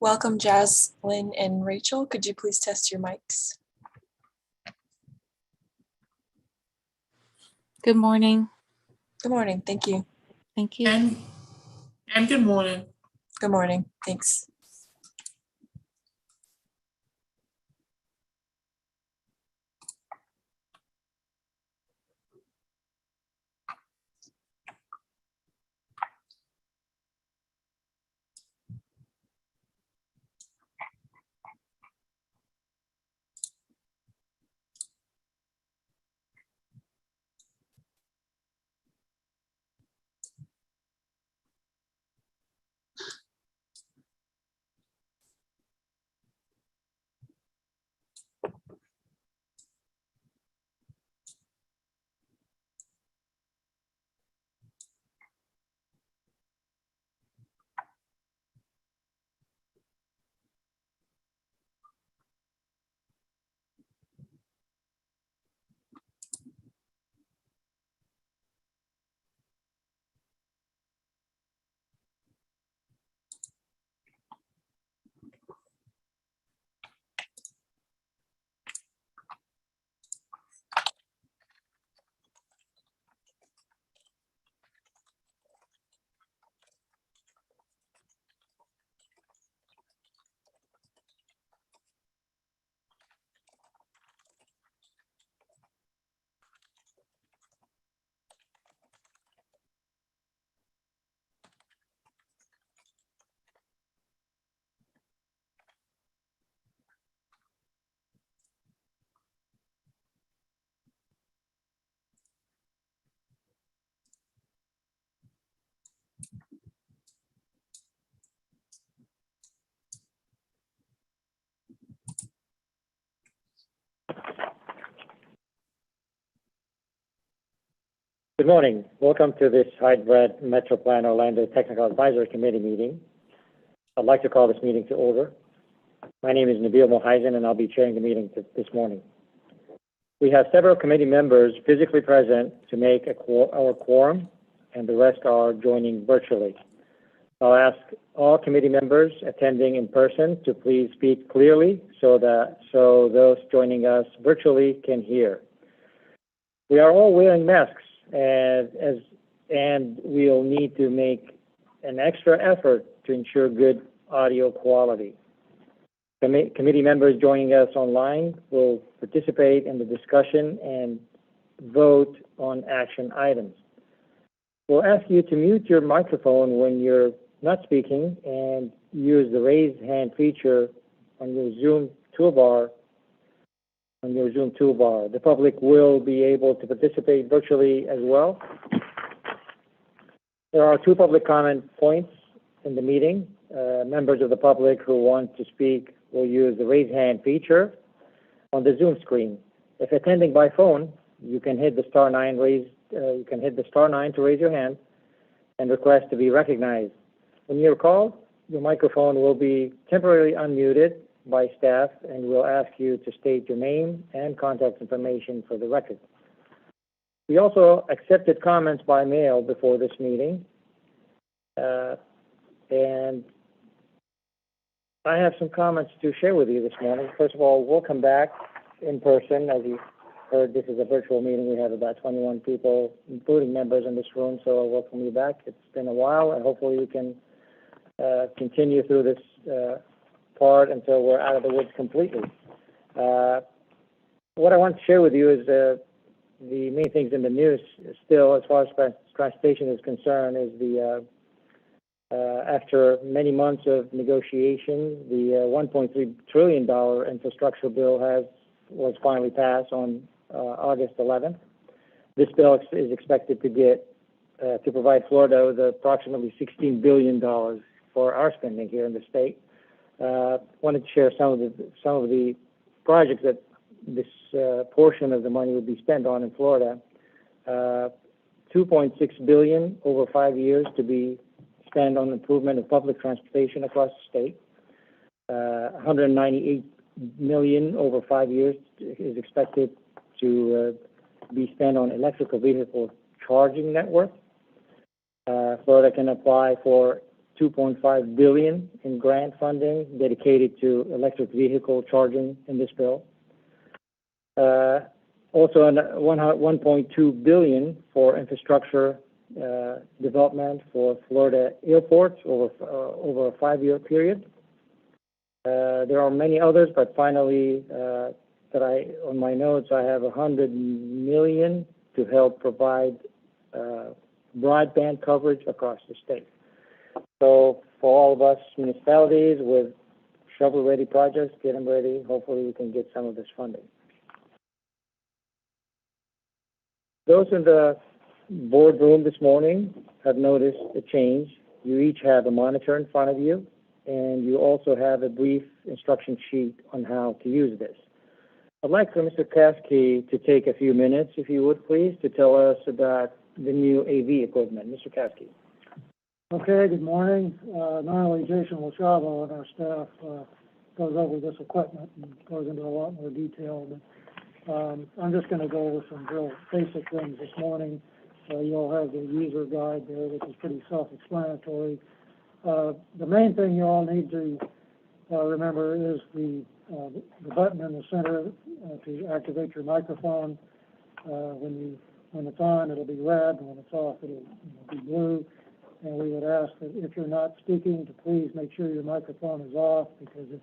Welcome, Jaslyn and Rachel. Could you please test your mics? Good morning. Good morning. Thank you. Thank you. And good morning. Good morning. Thanks. Good morning. Welcome to this hybrid MetroPlan Orlando Technical Advisory Committee meeting. I'd like to call this meeting to order. My name is Nabil Mohaizen, and I'll be chairing the meeting this morning. We have several committee members physically present to make our quorum, and the rest are joining virtually. I'll ask all committee members attending in person to please speak clearly so those joining us virtually can hear. We are all wearing masks, and we'll need to make an extra effort to ensure good audio quality. Committee members joining us online will participate in the discussion and vote on action items. We'll ask you to mute your microphone when you're not speaking and use the raise hand feature on your Zoom toolbar. The public will be able to participate virtually as well. There are two public comment points in the meeting. Members of the public who want to speak will use the raise hand feature on the Zoom screen. If attending by phone, you can hit the star 9 to raise your hand and request to be recognized. When you're called, your microphone will be temporarily unmuted by staff, and we'll ask you to state your name and contact information for the record. We also accepted comments by mail before this meeting, and I have some comments to share with you this morning. First of all, welcome back in person. As you heard, this is a virtual meeting. We have about 21 people, including members in this room, so I welcome you back. It's been a while, and hopefully we can continue through this part until we're out of the woods completely. What I want to share with you is the main things in the news still, as far as transportation is concerned, is the after many months of negotiation, the $1.3 trillion infrastructure bill was finally passed on August 11th. This bill is expected to provide Florida with approximately $16 billion for our spending here in the state. Wanted to share some of the projects that this portion of the money would be spent on in Florida. $2.6 billion over 5 years to be spent on improvement of public transportation across the state. $198 million over 5 years is expected to be spent on electrical vehicle charging network. Florida can apply for $2.5 billion in grant funding dedicated to electric vehicle charging in this bill. Also, $1.2 billion for infrastructure development for Florida airports over a 5-year period. There are many others, but finally, on my notes, I have $100 million to help provide broadband coverage across the state. So for all of us municipalities with shovel-ready projects, get them ready. Hopefully we can get some of this funding. Those in the boardroom this morning have noticed a change. You each have a monitor in front of you, and you also have a brief instruction sheet on how to use this. I'd like for Mr. Caskey to take a few minutes, if you would, please, to tell us about the new AV equipment. Mr. Caskey. Okay, good morning. Normally Jason Lachavo and our staff goes over this equipment and goes into a lot more detail, but I'm just going to go over some real basic things this morning. You'll have the user guide there, which is pretty self-explanatory. The main thing you all need to remember is the button in the center to activate your microphone. When it's on, it'll be red, and when it's off, it'll be blue. And we would ask that if you're not speaking, to please make sure your microphone is off, because if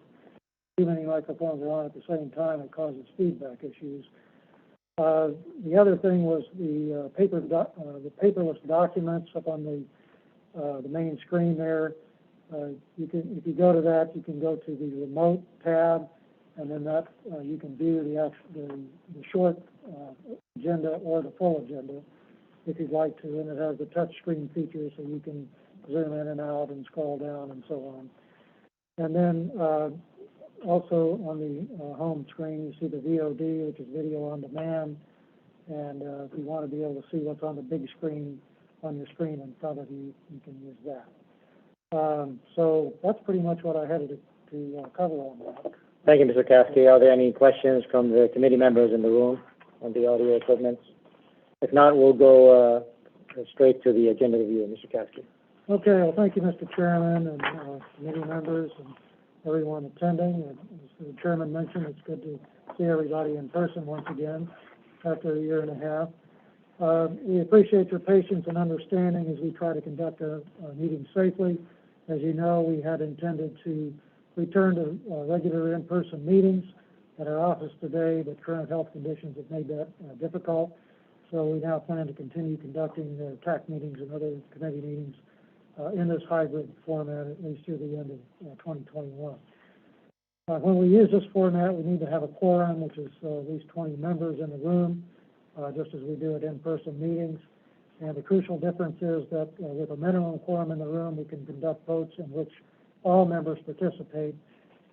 too many microphones are on at the same time, it causes feedback issues. The other thing was the paperless documents up on the main screen there. If you go to that, you can go to the remote tab, and then that you can view the short agenda or the full agenda if you'd like to, and it has the touch screen feature so you can zoom in and out and scroll down and so on. And then also on the home screen, you see the VOD, which is video on demand, and if you want to be able to see what's on the big screen on your screen in front of you, you can use that. So that's pretty much what I had to cover on that. Thank you, Mr. Caskey. Are there any questions from the committee members in the room on the audio equipment? If not, we'll go straight to the agenda review. Mr. Caskey. Okay, well, thank you, Mr. Chairman, and committee members and everyone attending. As the chairman mentioned, it's good to see everybody in person once again after a year and a half. We appreciate your patience and understanding as we try to conduct a meeting safely. As you know, we had intended to return to regular in-person meetings at our office today, but current health conditions have made that difficult. So we now plan to continue conducting TAC meetings and other committee meetings in this hybrid format, at least through the end of 2021. When we use this format, we need to have a quorum, which is at least 20 members in the room, just as we do at in-person meetings. And the crucial difference is that with a minimum quorum in the room, we can conduct votes in which all members participate,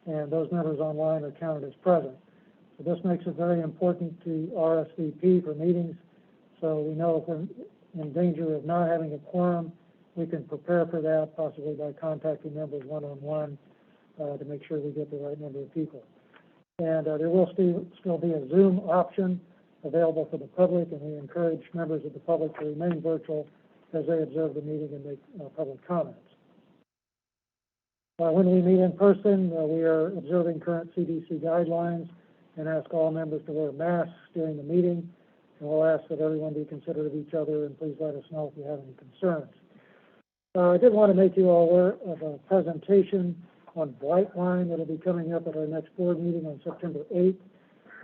and those members online are counted as present. So this makes it very important to RSVP for meetings. So we know if we're in danger of not having a quorum, we can prepare for that, possibly by contacting members one-on-one to make sure we get the right number of people. And there will still be a Zoom option available for the public, and we encourage members of the public to remain virtual as they observe the meeting and make public comments. When we meet in person, we are observing current CDC guidelines and ask all members to wear masks during the meeting. And we'll ask that everyone be considerate of each other, and please let us know if you have any concerns. I did want to make you all aware of a presentation on Brightline that will be coming up at our next board meeting on September 8th.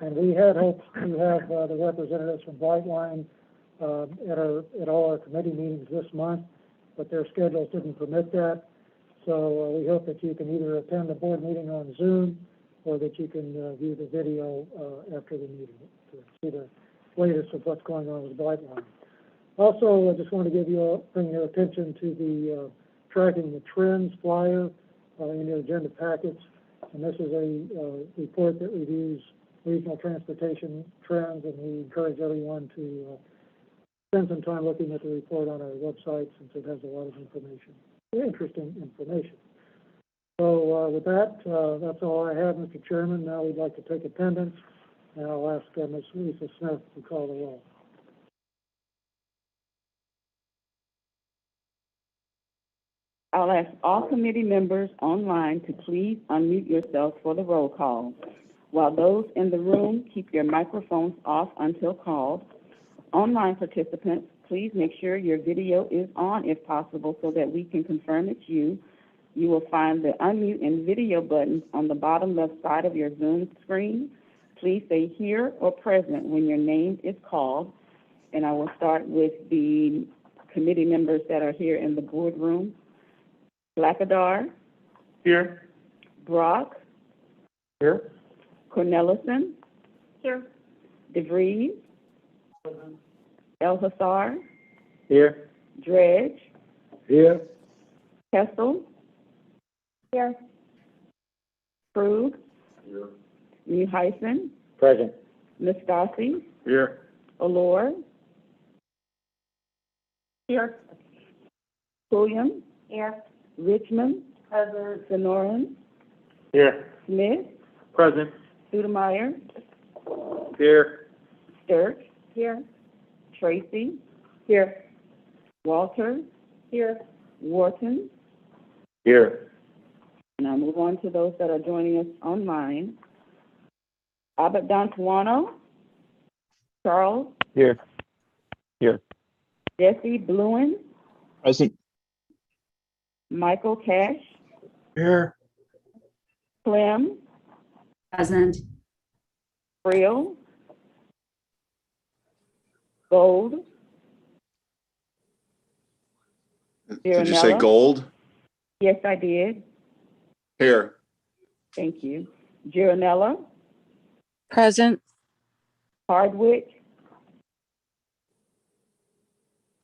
And we had hoped to have the representatives from Brightline at all our committee meetings this month, but their schedules didn't permit that. So we hope that you can either attend the board meeting on Zoom or that you can view the video after the meeting to see the latest of what's going on with Brightline. Also, I just want to bring your attention to the Tracking the Trends flyer in your agenda packets. And this is a report that reviews regional transportation trends, and we encourage everyone to spend some time looking at the report on our website, since it has a lot of information, interesting information. So with that, that's all I have, Mr. Chairman. Now we'd like to take attendance, and I'll ask Ms. Lisa Smith to call the roll. I'll ask all committee members online to please unmute yourselves for the roll call. While those in the room, keep your microphones off until called. Online participants, please make sure your video is on if possible so that we can confirm it's you. You will find the unmute and video buttons on the bottom left side of your Zoom screen. Please say here or present when your name is called. And I will start with the committee members that are here in the boardroom. Blackadar. Here. Brock. Here. Cornelison. Here. DeVries. El Hassar. Here. Dredge. Here. Hessel. Here. Krug. Here. Muhisen. Present. Nastasi. Here. Allure. Here. Williams. Here. Richmond. Present. Sonoran. Here. Smith. Present. Sudemeyer. Here. Sturk. Here. Tracy. Here. Walter. Here. Wharton. Here. And I'll move on to those that are joining us online. Albert Dontuano. Charles. Here. Here. Jesse Bluen. Present. Michael Cash. Here. Clem. Present. Friel. Gold. Did you say Gironella? gold? Yes, I did. Here. Thank you. Gironella. Present. Hardwick.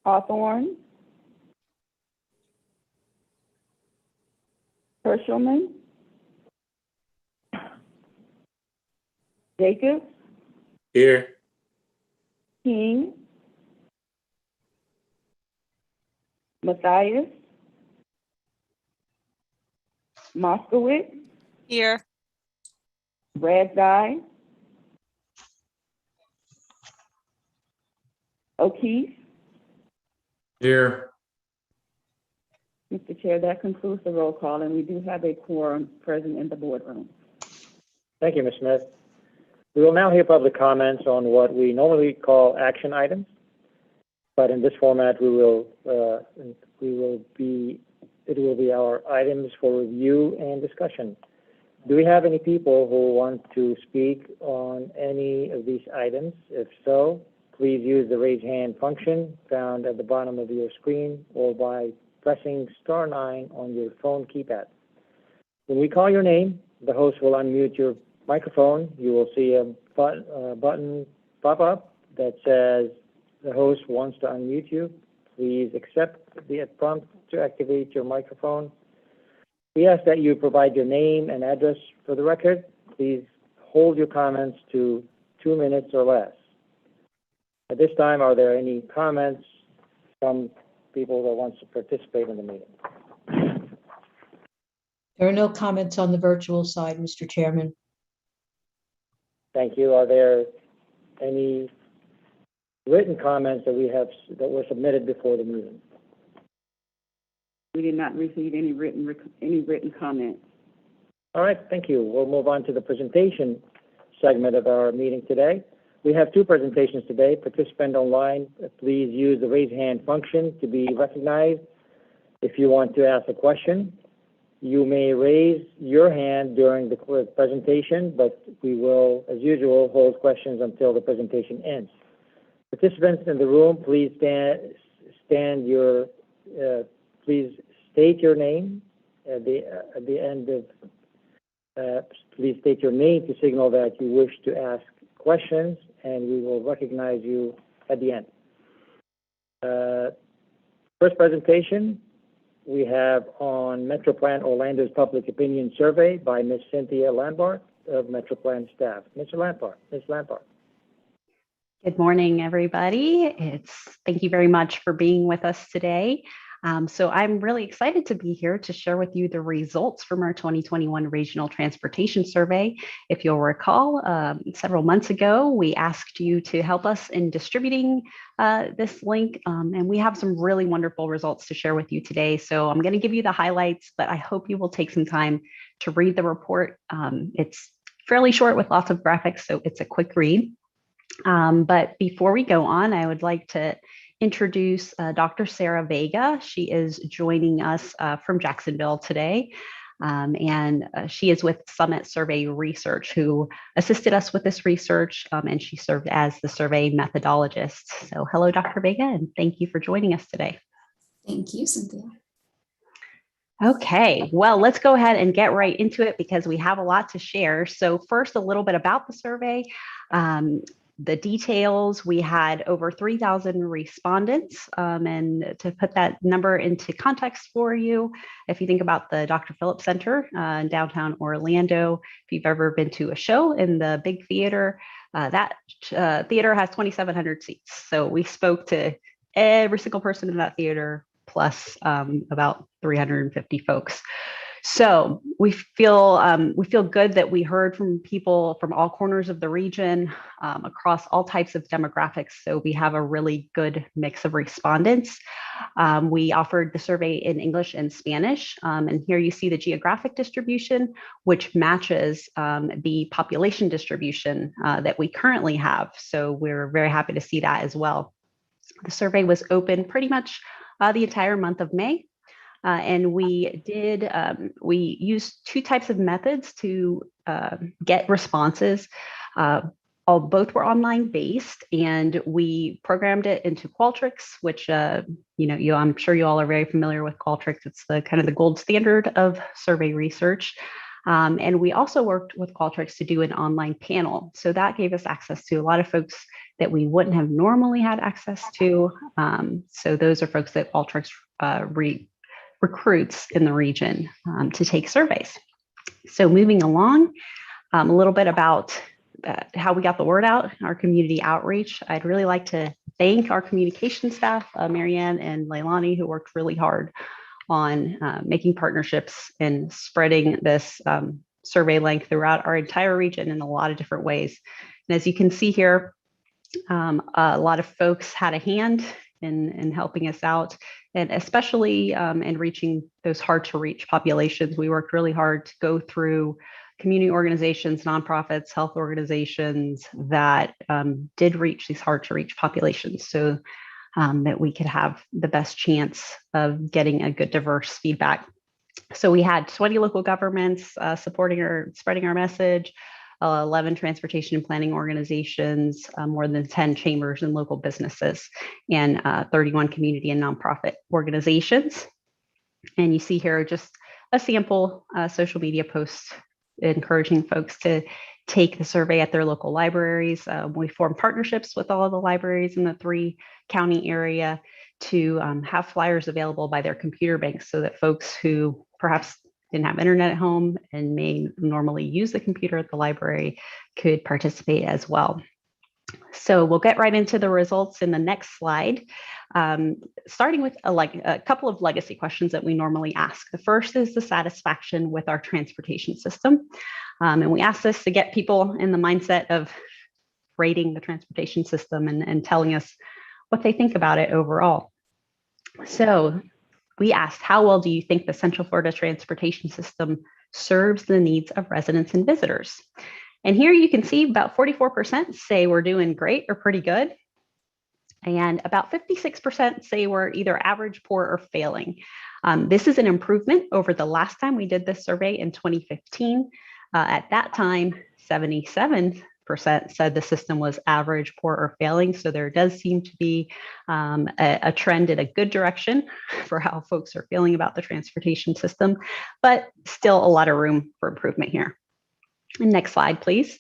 Hawthorne. Herschelman. Jacobs. Here. King. Matthias. Moskowitz. Here. Radzai. O'Keefe. Here. Mr. Chair, that concludes the roll call, and we do have a quorum present in the boardroom. Thank you, Ms. Smith. We will now hear public comments on what we normally call action items, but in this format, it will be our items for review and discussion. Do we have any people who want to speak on any of these items? If so, please use the raise hand function found at the bottom of your screen or by pressing *9 on your phone keypad. When we call your name, the host will unmute your microphone. You will see a button pop up that says the host wants to unmute you. Please accept the prompt to activate your microphone. We ask that you provide your name and address for the record. Please hold your comments to 2 minutes or less. At this time, are there any comments from people that want to participate in the meeting? There are no comments on the virtual side, Mr. Chairman. Thank you. Are there any written comments that were submitted before the meeting? We did not receive any written comments. All right, thank you. We'll move on to the presentation segment of our meeting today. We have 2 presentations today. Participant online, please use the raise hand function to be recognized. If you want to ask a question, you may raise your hand during the presentation, but we will, as usual, hold questions until the presentation ends. Participants in the room, please please state your name at the end of. Please state your name to signal that you wish to ask questions, and we will recognize you at the end. First presentation we have on MetroPlan Orlando's Public Opinion Survey by Ms. Cynthia Lampart of MetroPlan staff. Ms. Lampart. Good morning, everybody. Thank you very much for being with us today. So I'm really excited to be here to share with you the results from our 2021 Regional Transportation Survey. If you'll recall, several months ago, we asked you to help us in distributing this link, and we have some really wonderful results to share with you today. So I'm going to give you the highlights, but I hope you will take some time to read the report. It's fairly short with lots of graphics, so it's a quick read. But before we go on, I would like to introduce Dr. Sarah Vega. She is joining us from Jacksonville today. And she is with Summit Survey Research, who assisted us with this research, and she served as the survey methodologist. So hello, Dr. Vega, and thank you for joining us today. Thank you, Cynthia. Okay, well, let's go ahead and get right into it because we have a lot to share. So first, a little bit about the survey. The details, we had over 3,000 respondents, and to put that number into context for you, if you think about the Dr. Phillips Center in downtown Orlando, if you've ever been to a show in the big theater, that theater has 2,700 seats. So we spoke to every single person in that theater, plus about 350 folks. So we feel good that we heard from people from all corners of the region, across all types of demographics. So we have a really good mix of respondents. We offered the survey in English and Spanish, and here you see the geographic distribution, which matches the population distribution that we currently have. So we're very happy to see that as well. The survey was open pretty much the entire month of May. And we used two types of methods to get responses. Both were online based, and we programmed it into Qualtrics, which I'm sure you all are very familiar with Qualtrics. It's the kind of the gold standard of survey research. And we also worked with Qualtrics to do an online panel. So that gave us access to a lot of folks that we wouldn't have normally had access to. So those are folks that Qualtrics recruits in the region to take surveys. So moving along, a little bit about how we got the word out, our community outreach. I'd really like to thank our communication staff, Marianne and Leilani, who worked really hard on making partnerships and spreading this survey link throughout our entire region in a lot of different ways. And as you can see here, a lot of folks had a hand in helping us out, and especially in reaching those hard to reach populations. We worked really hard to go through community organizations, nonprofits, health organizations that did reach these hard to reach populations, so that we could have the best chance of getting a good diverse feedback. So we had 20 local governments supporting or spreading our message, 11 transportation and planning organizations, more than 10 chambers and local businesses, and 31 community and nonprofit organizations. And you see here just a sample social media post encouraging folks to take the survey at their local libraries. We formed partnerships with all of the libraries in the 3-county area to have flyers available by their computer banks so that folks who perhaps didn't have internet at home and may normally use the computer at the library could participate as well. So we'll get right into the results in the next slide, starting with a couple of legacy questions that we normally ask. The first is the satisfaction with our transportation system. And we ask this to get people in the mindset of rating the transportation system and telling us what they think about it overall. So we asked, how well do you think the Central Florida transportation system serves the needs of residents and visitors? And here you can see about 44% say we're doing great or pretty good. And about 56% say we're either average, poor, or failing. This is an improvement over the last time we did this survey in 2015. At that time, 77% said the system was average, poor, or failing. So there does seem to be a trend in a good direction for how folks are feeling about the transportation system, but still a lot of room for improvement here. Next slide, please.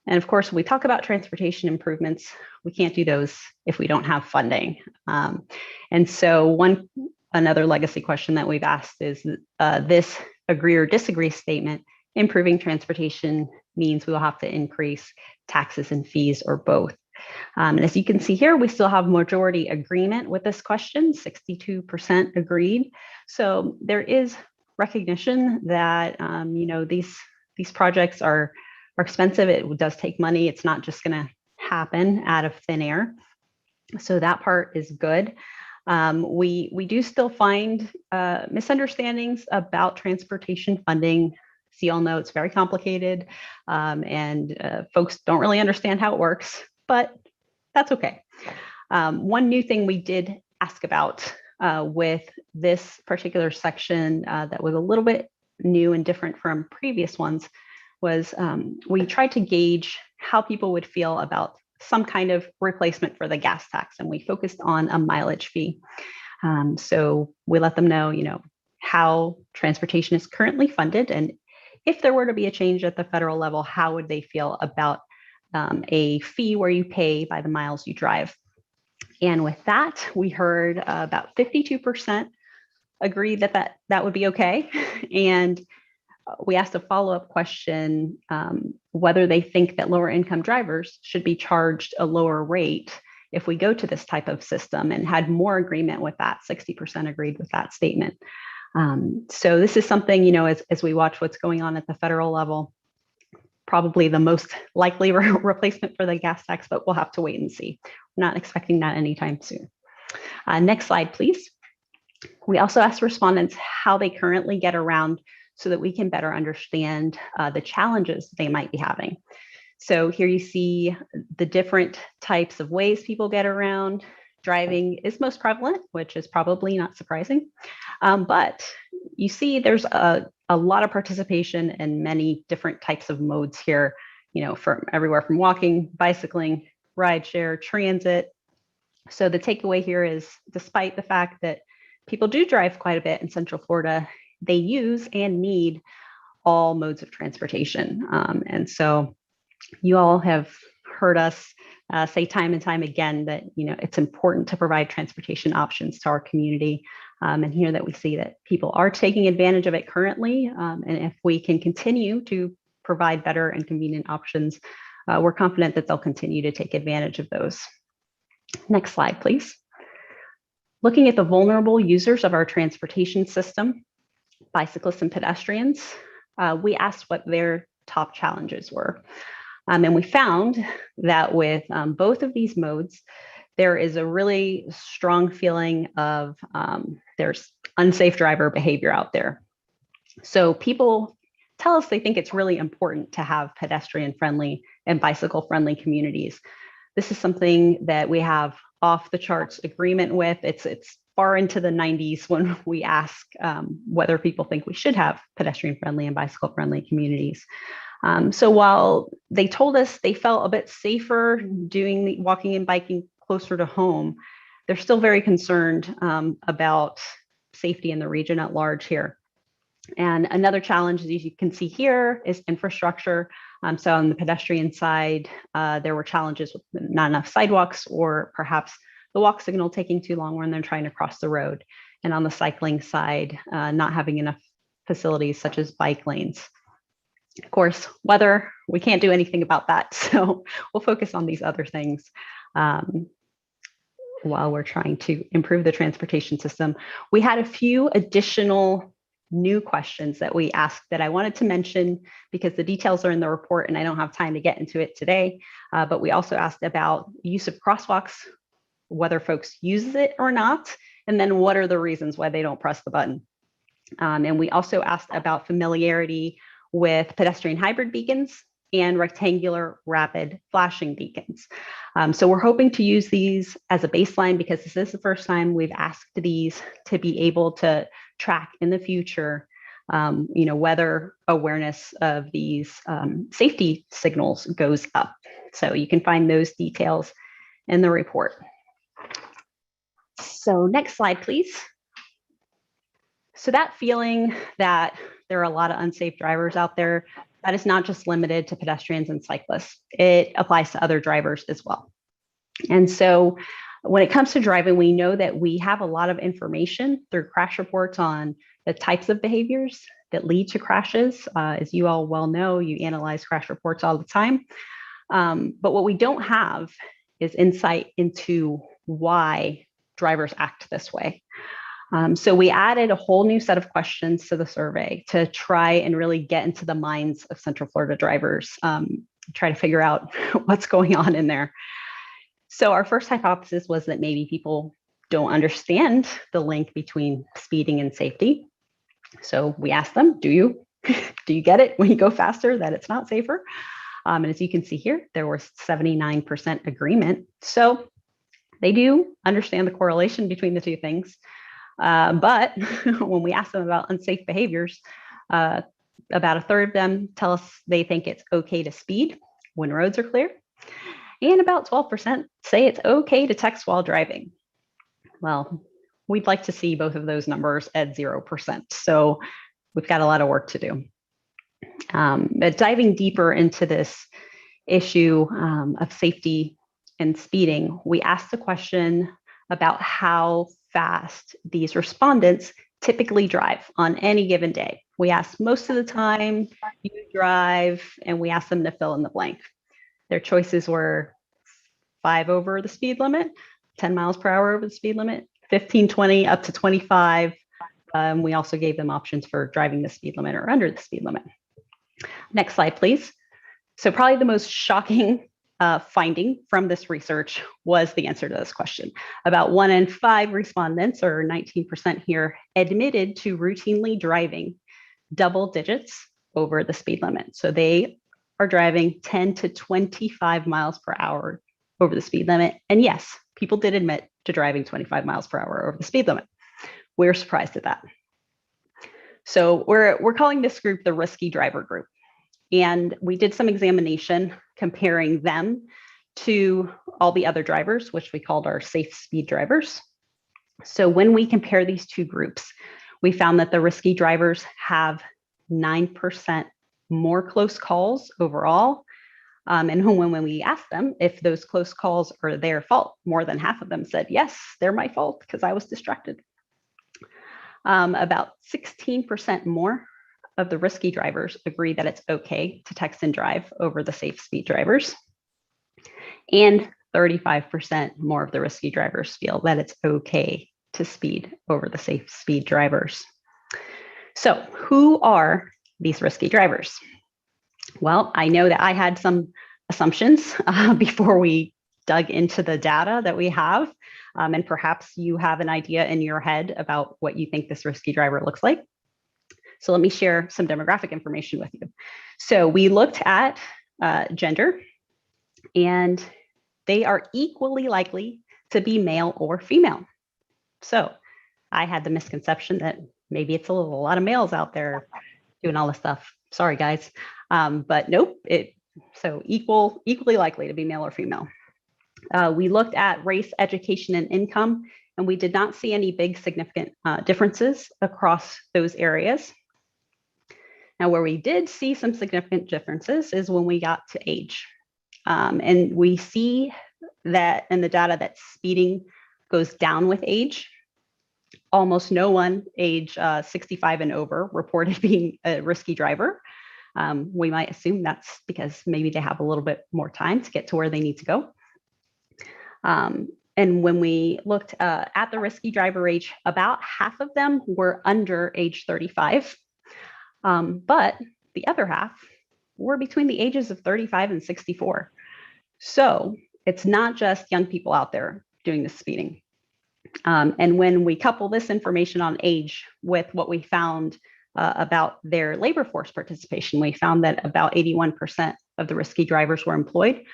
And of course, when we talk about transportation improvements, we can't do those if we don't have funding. And so another legacy question that we've asked is this agree or disagree statement: improving transportation means we will have to increase taxes and fees or both. And as you can see here, we still have majority agreement with this question, 62% agreed. So there is recognition that these projects are expensive. It does take money. It's not just going to happen out of thin air. So that part is good. We do still find misunderstandings about transportation funding. So you all know it's very complicated, and folks don't really understand how it works, but that's okay. One new thing we did ask about with this particular section that was a little bit new and different from previous ones was we tried to gauge how people would feel about some kind of replacement for the gas tax, and we focused on a mileage fee. So we let them know, how transportation is currently funded, and if there were to be a change at the federal level, how would they feel about a fee where you pay by the miles you drive? And with that, we heard about 52% agreed that would be okay. And we asked a follow-up question, whether they think that lower income drivers should be charged a lower rate if we go to this type of system, and had more agreement with that. 60% agreed with that statement. So this is something, as we watch what's going on at the federal level, probably the most likely replacement for the gas tax, but we'll have to wait and see. We're not expecting that anytime soon. Next slide, please. We also asked respondents how they currently get around so that we can better understand the challenges they might be having. So here you see the different types of ways people get around. Driving is most prevalent, which is probably not surprising. But you see there's a lot of participation in many different types of modes here, from everywhere from walking, bicycling, rideshare, transit. So the takeaway here is, despite the fact that people do drive quite a bit in Central Florida, they use and need all modes of transportation. And so you all have heard us say time and time again that it's important to provide transportation options to our community. And here that we see that people are taking advantage of it currently. And if we can continue to provide better and convenient options, we're confident that they'll continue to take advantage of those. Next slide, please. Looking at the vulnerable users of our transportation system, bicyclists and pedestrians, we asked what their top challenges were. And we found that with both of these modes, there is a really strong feeling of there's unsafe driver behavior out there. So people tell us they think it's really important to have pedestrian-friendly and bicycle-friendly communities. This is something that we have off the charts agreement with. It's far into the 90s when we ask whether people think we should have pedestrian-friendly and bicycle-friendly communities. So while they told us they felt a bit safer doing the walking and biking closer to home, they're still very concerned about safety in the region at large here. And another challenge, as you can see here, is infrastructure. So on the pedestrian side, there were challenges with not enough sidewalks, or perhaps the walk signal taking too long when they're trying to cross the road. And on the cycling side, not having enough facilities such as bike lanes. Of course, weather, we can't do anything about that. So we'll focus on these other things while we're trying to improve the transportation system. We had a few additional new questions that we asked that I wanted to mention because the details are in the report and I don't have time to get into it today. But we also asked about use of crosswalks, whether folks use it or not, and then what are the reasons why they don't press the button. And we also asked about familiarity with pedestrian hybrid beacons and rectangular rapid flashing beacons. So we're hoping to use these as a baseline because this is the first time we've asked these to be able to track in the future, whether awareness of these safety signals goes up. So you can find those details in the report. So next slide, please. So that feeling that there are a lot of unsafe drivers out there, that is not just limited to pedestrians and cyclists. It applies to other drivers as well. And so when it comes to driving, we know that we have a lot of information through crash reports on the types of behaviors that lead to crashes. As you all well know, you analyze crash reports all the time. But what we don't have is insight into why drivers act this way. So we added a whole new set of questions to the survey to try and really get into the minds of Central Florida drivers, try to figure out what's going on in there. So our first hypothesis was that maybe people don't understand the link between speeding and safety. So we asked them, do you get it when you go faster that it's not safer? And as you can see here, there was 79% agreement. So they do understand the correlation between the two things. But when we ask them about unsafe behaviors, about a third of them tell us they think it's okay to speed when roads are clear. And about 12% say it's okay to text while driving. Well, we'd like to see both of those numbers at 0%. So we've got a lot of work to do. But diving deeper into this issue of safety and speeding, we asked the question about how fast these respondents typically drive on any given day. We asked most of the time you drive, and we asked them to fill in the blank. Their choices were 5 over the speed limit, 10 miles per hour over the speed limit, 15, 20, up to 25. We also gave them options for driving the speed limit or under the speed limit. Next slide, please. So probably the most shocking finding from this research was the answer to this question. About 1 in 5 respondents, or 19% here, admitted to routinely driving double digits over the speed limit. So they are driving 10 to 25 miles per hour over the speed limit. And yes, people did admit to driving 25 miles per hour over the speed limit. We're surprised at that. So we're calling this group the risky driver group. And we did some examination comparing them to all the other drivers, which we called our safe speed drivers. So when we compare these two groups, we found that the risky drivers have 9% more close calls overall. And when we asked them if those close calls are their fault, more than half of them said, yes, they're my fault because I was distracted. About 16% more of the risky drivers agree that it's okay to text and drive over the safe speed drivers. And 35% more of the risky drivers feel that it's okay to speed over the safe speed drivers. So who are these risky drivers? Well, I know that I had some assumptions before we dug into the data that we have. And perhaps you have an idea in your head about what you think this risky driver looks like. So let me share some demographic information with you. So we looked at gender, and they are equally likely to be male or female. So I had the misconception that maybe it's a lot of males out there doing all this stuff. Sorry, guys. But nope, so equally likely to be male or female. We looked at race, education, and income, and we did not see any big significant differences across those areas. Now, where we did see some significant differences is when we got to age. And we see that in the data that speeding goes down with age. Almost no one age 65 and over reported being a risky driver. We might assume that's because maybe they have a little bit more time to get to where they need to go. And when we looked at the risky driver age, about half of them were under age 35. But the other half were between the ages of 35 and 64. So it's not just young people out there doing this speeding. And when we couple this information on age with what we found about their labor force participation, we found that about 81% of the risky drivers were employed.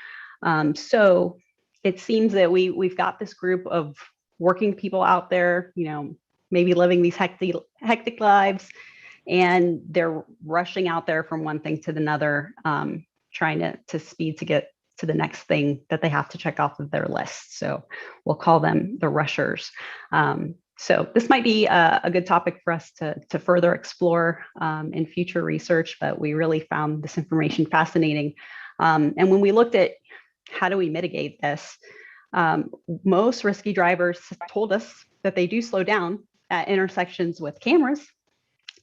So it seems that we've got this group of working people out there, maybe living these hectic lives, and they're rushing out there from one thing to another, trying to speed to get to the next thing that they have to check off of their list. So we'll call them the rushers. So this might be a good topic for us to further explore in future research, but we really found this information fascinating. And when we looked at how do we mitigate this, most risky drivers told us that they do slow down at intersections with cameras.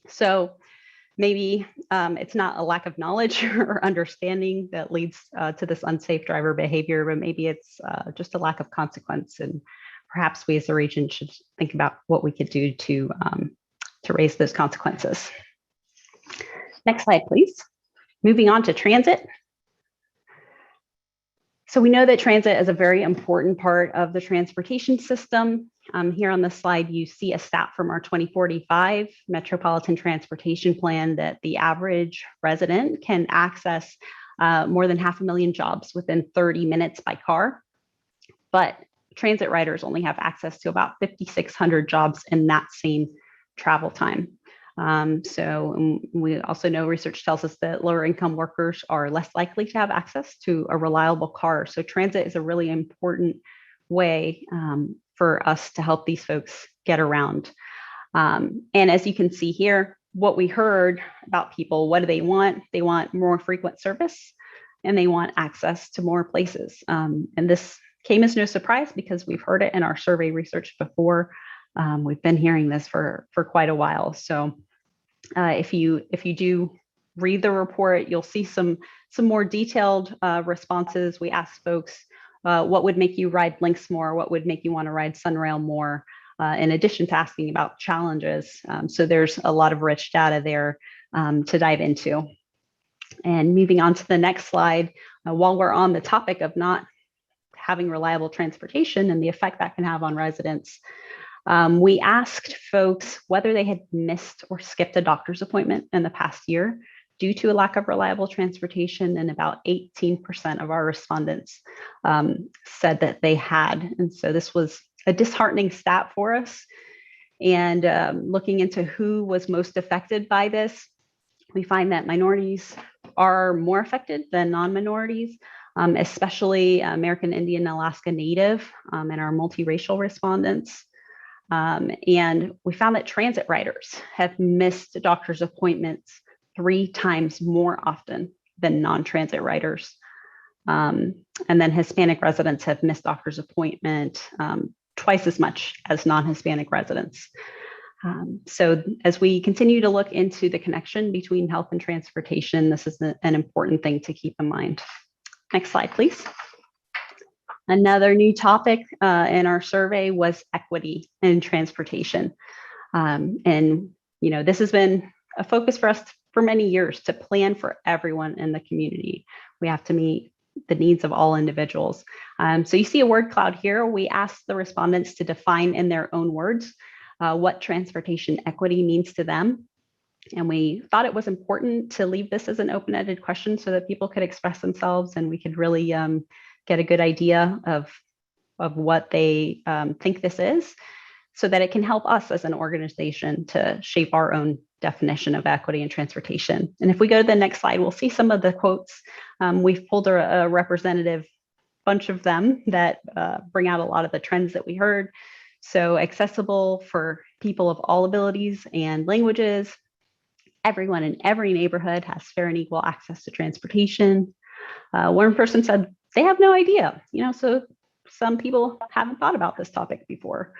So maybe it's not a lack of knowledge or understanding that leads to this unsafe driver behavior, but maybe it's just a lack of consequence. And perhaps we as a region should think about what we could do to raise those consequences. Next slide, please. Moving on to transit. So we know that transit is a very important part of the transportation system. Here on the slide, you see a stat from our 2045 Metropolitan Transportation Plan that the average resident can access more than 500,000 jobs within 30 minutes by car. But transit riders only have access to about 5,600 jobs in that same travel time. So we also know research tells us that lower income workers are less likely to have access to a reliable car. So transit is a really important way for us to help these folks get around. And as you can see here, what we heard about people, what do they want? They want more frequent service and they want access to more places. And this came as no surprise because we've heard it in our survey research before. We've been hearing this for quite a while. So if you do read the report, you'll see some more detailed responses. We asked folks, what would make you ride Lynx more? What would make you want to ride Sunrail more? In addition to asking about challenges. So there's a lot of rich data there to dive into. And moving on to the next slide, while we're on the topic of not having reliable transportation and the effect that can have on residents, we asked folks whether they had missed or skipped a doctor's appointment in the past year due to a lack of reliable transportation, and about 18% of our respondents said that they had. And so this was a disheartening stat for us. And looking into who was most affected by this, we find that minorities are more affected than non-minorities, especially American Indian, Alaska Native, and our multiracial respondents. And we found that transit riders have missed doctor's appointments 3 times more often than non-transit riders. And then Hispanic residents have missed doctor's appointment twice as much as non-Hispanic residents. So as we continue to look into the connection between health and transportation, this is an important thing to keep in mind. Next slide, please. Another new topic in our survey was equity in transportation. And this has been a focus for us for many years to plan for everyone in the community. We have to meet the needs of all individuals. So you see a word cloud here. We asked the respondents to define in their own words what transportation equity means to them. And we thought it was important to leave this as an open-ended question so that people could express themselves and we could really get a good idea of what they think this is, so that it can help us as an organization to shape our own definition of equity and transportation. And if we go to the next slide, we'll see some of the quotes. We've pulled a representative bunch of them that bring out a lot of the trends that we heard. So accessible for people of all abilities and languages. Everyone in every neighborhood has fair and equal access to transportation. One person said they have no idea, so some people haven't thought about this topic before.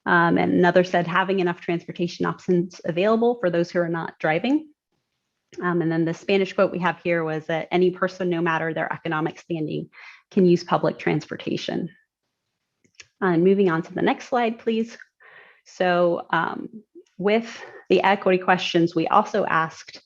And another said having enough transportation options available for those who are not driving. And then the Spanish quote we have here was that any person, no matter their economic standing, can use public transportation. And moving on to the next slide, please. So with the equity questions, we also asked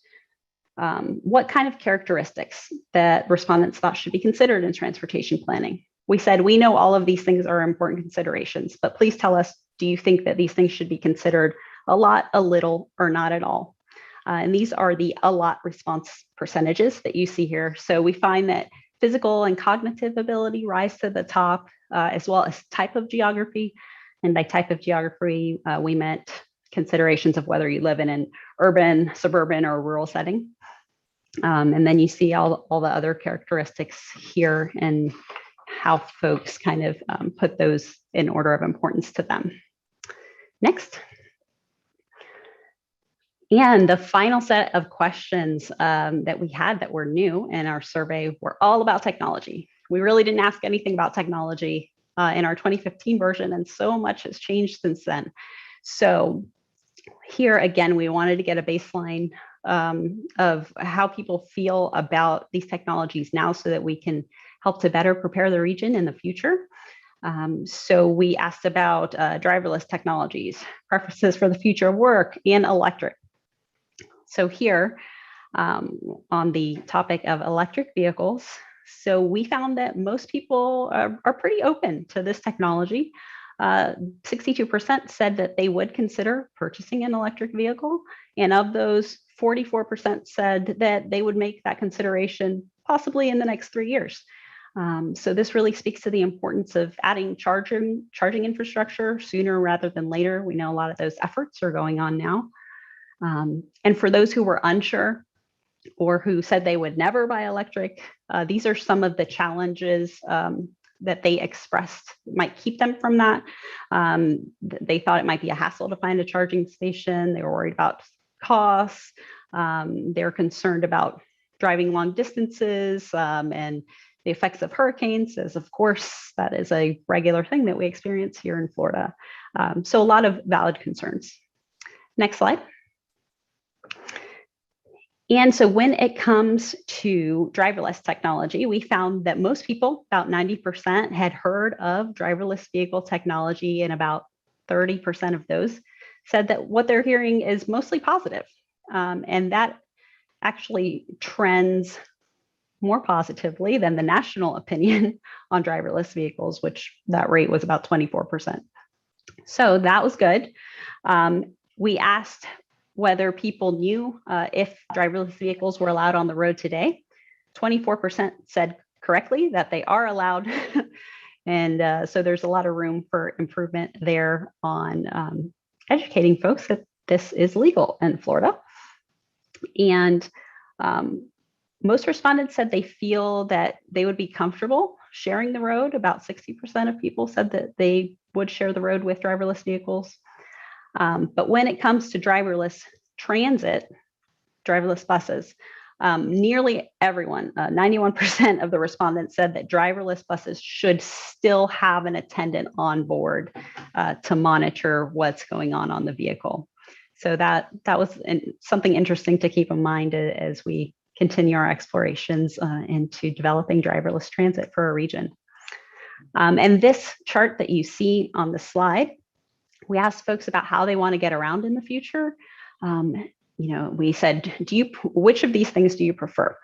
what kind of characteristics that respondents thought should be considered in transportation planning. We said, we know all of these things are important considerations, but please tell us, do you think that these things should be considered a lot, a little, or not at all? And these are the a lot response percentages that you see here. So we find that physical and cognitive ability rise to the top, as well as type of geography. And by type of geography, we meant considerations of whether you live in an urban, suburban, or rural setting. And then you see all the other characteristics here and how folks kind of put those in order of importance to them. Next. And the final set of questions that we had that were new in our survey were all about technology. We really didn't ask anything about technology in our 2015 version, and so much has changed since then. So here again, we wanted to get a baseline of how people feel about these technologies now so that we can help to better prepare the region in the future. So we asked about driverless technologies, preferences for the future of work, and electric. So here, on the topic of electric vehicles, so we found that most people are pretty open to this technology. 62% said that they would consider purchasing an electric vehicle. And of those, 44% said that they would make that consideration possibly in the next 3 years. So this really speaks to the importance of adding charging infrastructure sooner rather than later. We know a lot of those efforts are going on now. And for those who were unsure or who said they would never buy electric, these are some of the challenges that they expressed might keep them from that. They thought it might be a hassle to find a charging station. They were worried about costs. They're concerned about driving long distances and the effects of hurricanes, as of course, that is a regular thing that we experience here in Florida. So a lot of valid concerns. Next slide. And so when it comes to driverless technology, we found that most people, about 90%, had heard of driverless vehicle technology, and about 30% of those said that what they're hearing is mostly positive. And that actually trends more positively than the national opinion on driverless vehicles, which that rate was about 24%. So that was good. We asked whether people knew if driverless vehicles were allowed on the road today. 24% said correctly that they are allowed. And so there's a lot of room for improvement there on educating folks that this is legal in Florida. And most respondents said they feel that they would be comfortable sharing the road. About 60% of people said that they would share the road with driverless vehicles. But when it comes to driverless transit, driverless buses, nearly everyone, 91% of the respondents said that driverless buses should still have an attendant on board to monitor what's going on the vehicle. So that was something interesting to keep in mind as we continue our explorations into developing driverless transit for a region. And this chart that you see on the slide, we asked folks about how they want to get around in the future. We said, which of these things do you prefer?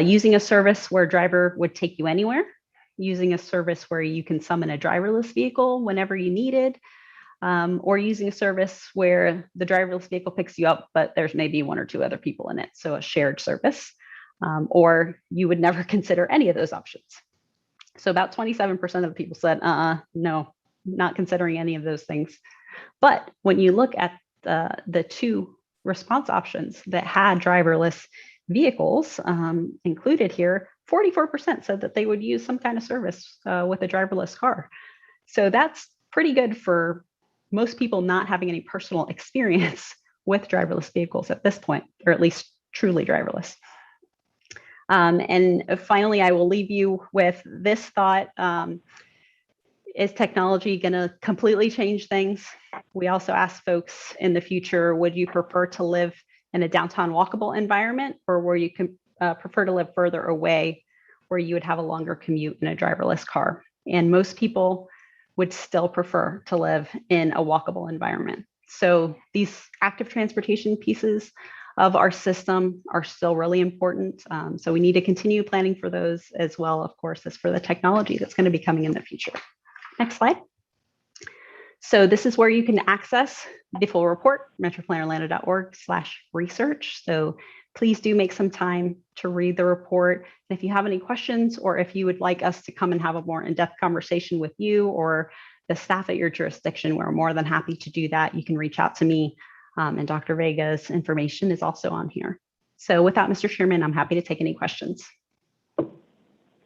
Using a service where a driver would take you anywhere, using a service where you can summon a driverless vehicle whenever you need it, or using a service where the driverless vehicle picks you up, but there's maybe one or two other people in it, so a shared service, or you would never consider any of those options. So about 27% of the people said, no, not considering any of those things. But when you look at the two response options that had driverless vehicles included here, 44% said that they would use some kind of service with a driverless car. So that's pretty good for most people not having any personal experience with driverless vehicles at this point, or at least truly driverless. And finally, I will leave you with this thought. Is technology going to completely change things? We also asked folks in the future, would you prefer to live in a downtown walkable environment, or where you can prefer to live further away where you would have a longer commute in a driverless car? And most people would still prefer to live in a walkable environment. So these active transportation pieces of our system are still really important. So we need to continue planning for those as well, of course, as for the technology that's going to be coming in the future. Next slide. So this is where you can access the full report, metroplannerlanda.org/research. So please do make some time to read the report. And if you have any questions, or if you would like us to come and have a more in-depth conversation with you or the staff at your jurisdiction, we're more than happy to do that. You can reach out to me, and Dr. Vega's information is also on here. So with that, Mr. Chairman, I'm happy to take any questions.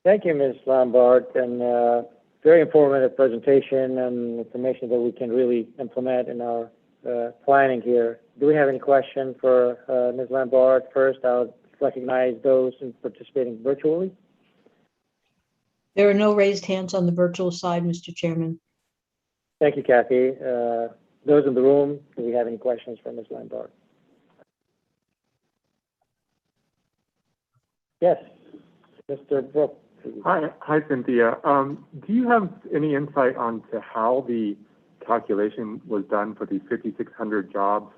Thank you, Ms. Lombard, and very informative presentation and information that we can really implement in our planning here. Do we have any questions for Ms. Lombard? First, I'll recognize those participating virtually. There are no raised hands on the virtual side, Mr. Chairman. Thank you, Kathy. Those in the room, do we have any questions for Ms. Lombard? Yes, Mr. Brook. Please. Hi, Cynthia. Do you have any insight onto how the calculation was done for these 5,600 jobs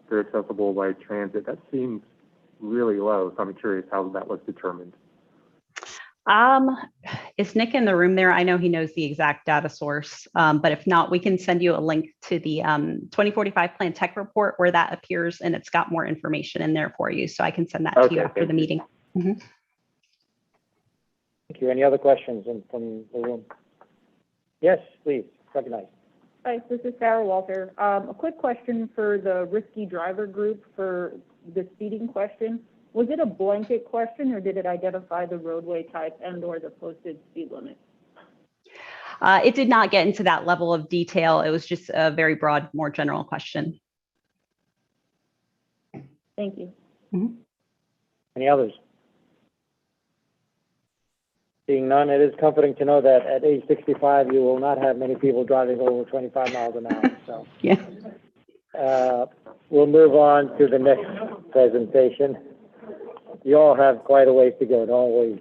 that are accessible by transit? That seems really low, so I'm curious how that was determined. Is Nick in the room there? I know he knows the exact data source, but if not, we can send you a link to the 2045 Plan Tech Report where that appears, and it's got more information in there for you. So I can send that to you after the meeting. Mm-hmm. Thank you. Any other questions from the room? Yes, please, recognize. Hi, this is Sarah Walter. A quick question for the risky driver group for the speeding question. Was it a blanket question, or did it identify the roadway type and or the posted speed limit? It did not get into that level of detail. It was just a very broad, more general question. Thank you. Mm-hmm. Any others? Seeing none, it is comforting to know that at age 65, you will not have many people driving over 25 miles an hour. So, yeah. We'll move on to the next presentation. You all have quite a ways to go, don't worry.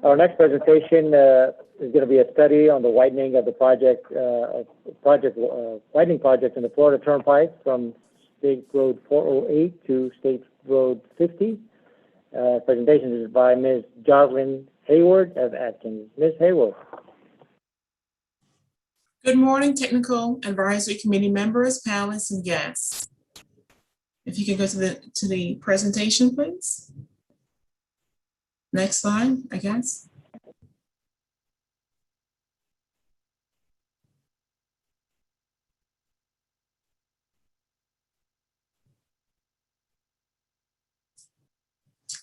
Our next presentation is going to be a study on the widening of the widening project in the Florida Turnpike from State Road 408 to State Road 50. Presentation is by Ms. Jocelyn Hayward of Atkins. Ms. Hayward. Good morning, Technical Advisory Committee members, panelists, and guests. If you can go to the presentation, please. Next slide, I guess.